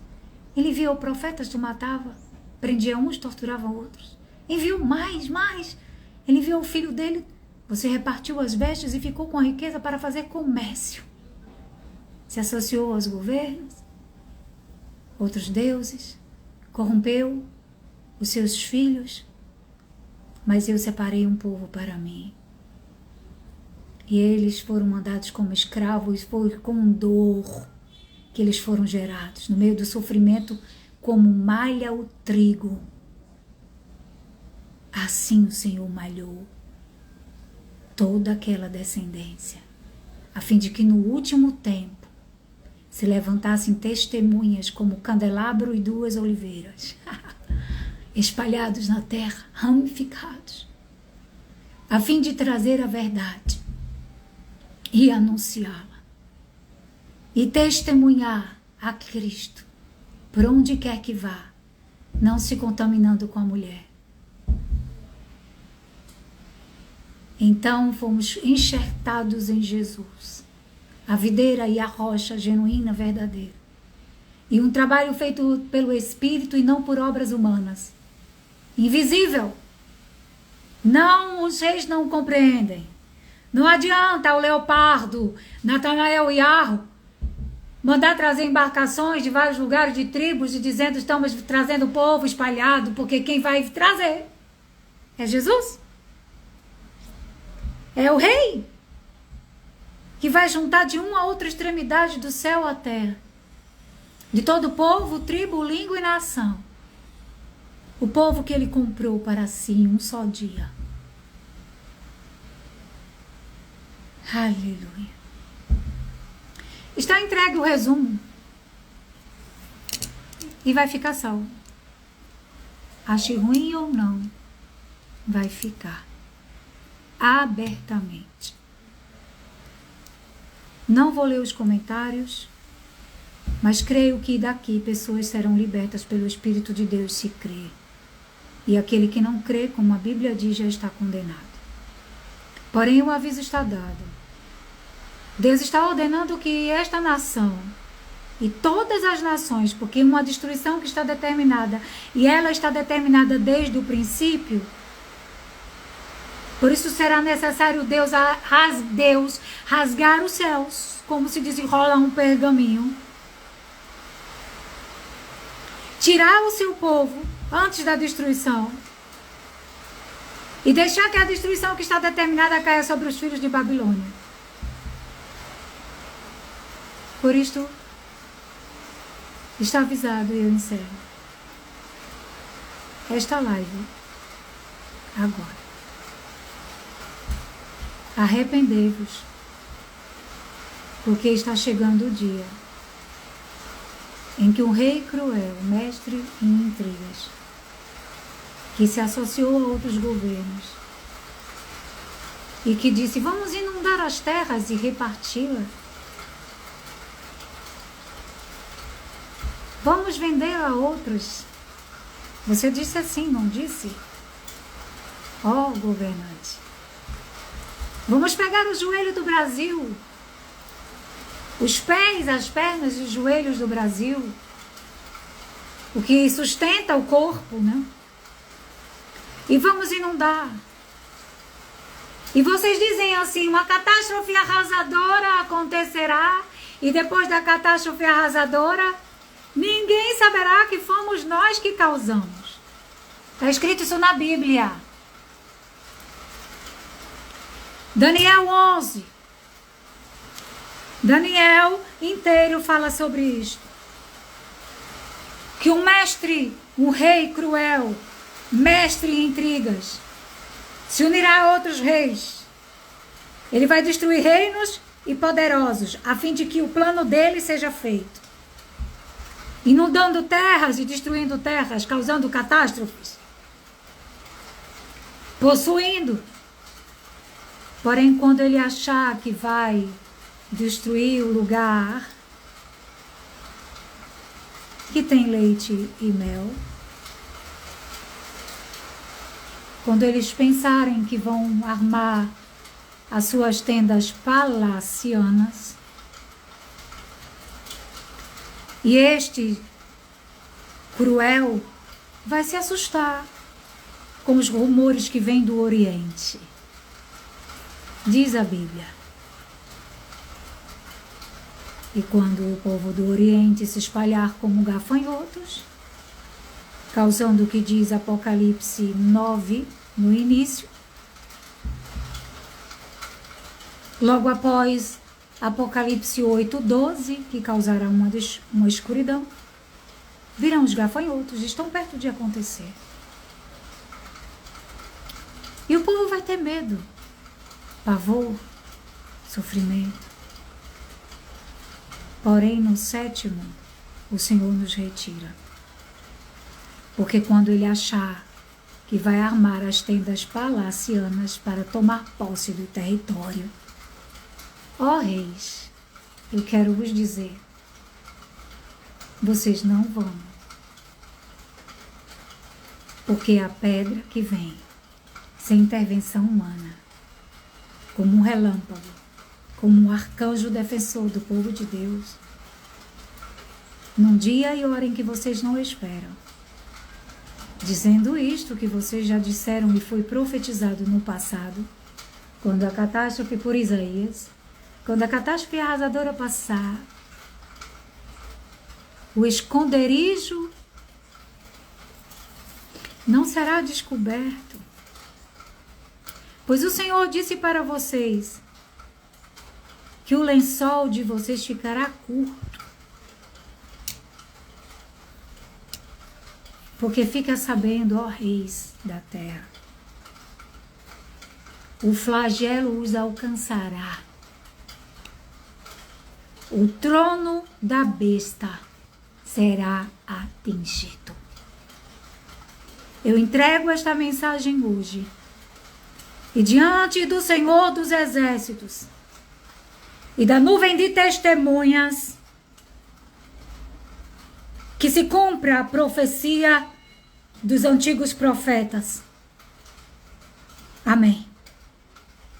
Ele enviou profetas, tu matava, prendia uns, torturava outros. Enviou mais. Ele enviou o filho dele, você repartiu as vestes e ficou com a riqueza para fazer comércio. Se associou aos governos, outros deuses, corrompeu os seus filhos, mas eu separei um povo para mim. E eles foram mandados como escravos, foi com dor que eles foram gerados, no meio do sofrimento, como malha o trigo. Assim o Senhor malhou toda aquela descendência, a fim de que no último tempo se levantassem testemunhas como candelabro e duas oliveiras, espalhados na terra, ramificados, a fim de trazer a verdade e anunciá-la, e testemunhar a Cristo, por onde quer que vá, não se contaminando com a mulher. Então fomos enxertados em Jesus, a videira e a rocha genuína, verdadeira. E um trabalho feito pelo Espírito e não por obras humanas. Invisível. Não, os reis não compreendem. Não adianta o leopardo, Natanael e Arro, mandar trazer embarcações de vários lugares, de tribos, e dizendo estamos trazendo o povo espalhado, porque quem vai trazer é Jesus. É o rei que vai juntar de uma a outra extremidade do céu à terra, de todo povo, tribo, língua e nação. O povo que ele comprou para si em um só dia. Aleluia. Está entregue o resumo. E vai ficar salvo. Ache ruim ou não, vai ficar. Abertamente. Não vou ler os comentários, mas creio que daqui pessoas serão libertas pelo Espírito de Deus se crer. E aquele que não crê, como a Bíblia diz, já está condenado. Porém, o aviso está dado. Deus está ordenando que esta nação e todas as nações, porque uma destruição que está determinada, e ela está determinada desde o princípio, por isso será necessário Deus rasgar os céus, como se desenrola um pergaminho, tirar o seu povo antes da destruição e deixar que a destruição que está determinada caia sobre os filhos de Babilônia. Por isto, está avisado e eu encerro esta live agora. Arrependei-vos, porque está chegando o dia em que um rei cruel, mestre em intrigas, que se associou a outros governos e que disse, vamos inundar as terras e reparti-las. Vamos vender a outros. Você disse assim, não disse? Ó, governante. Vamos pegar o joelho do Brasil. Os pés, as pernas e os joelhos do Brasil. O que sustenta o corpo, né? E vamos inundar. E vocês dizem assim, uma catástrofe arrasadora acontecerá. E depois da catástrofe arrasadora, ninguém saberá que fomos nós que causamos. Está escrito isso na Bíblia. Daniel 11. Daniel inteiro fala sobre isto. Que um mestre, um rei cruel, mestre em intrigas, se unirá a outros reis. Ele vai destruir reinos e poderosos, a fim de que o plano dele seja feito. Inundando terras e destruindo terras, causando catástrofes. Possuindo. Porém, quando ele achar que vai destruir o lugar que tem leite e mel, quando eles pensarem que vão armar as suas tendas palacianas, e este cruel vai se assustar com os rumores que vêm do Oriente. Diz a Bíblia. E quando o povo do Oriente se espalhar como gafanhotos, causando o que diz Apocalipse 9 no início, logo após Apocalipse 8:12, que causará uma escuridão, virão os gafanhotos, estão perto de acontecer. E o povo vai ter medo, pavor, sofrimento. Porém, no 7º, o Senhor nos retira. Porque quando ele achar que vai armar as tendas palacianas para tomar posse do território, ó reis, eu quero vos dizer, vocês não vão. Porque a pedra que vem, sem intervenção humana, como um relâmpago, como um arcanjo defensor do povo de Deus, num dia e hora em que vocês não esperam, dizendo isto que vocês já disseram e foi profetizado no passado, quando a catástrofe por Isaías, quando a catástrofe arrasadora passar, o esconderijo não será descoberto, pois o Senhor disse para vocês que o lençol de vocês ficará curto, porque fica sabendo, ó reis da terra, o flagelo os alcançará, o trono da besta será atingido. Eu entrego esta mensagem hoje, e diante do Senhor dos Exércitos e da nuvem de testemunhas, que se cumpra a profecia dos antigos profetas. Amém.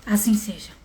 Assim seja.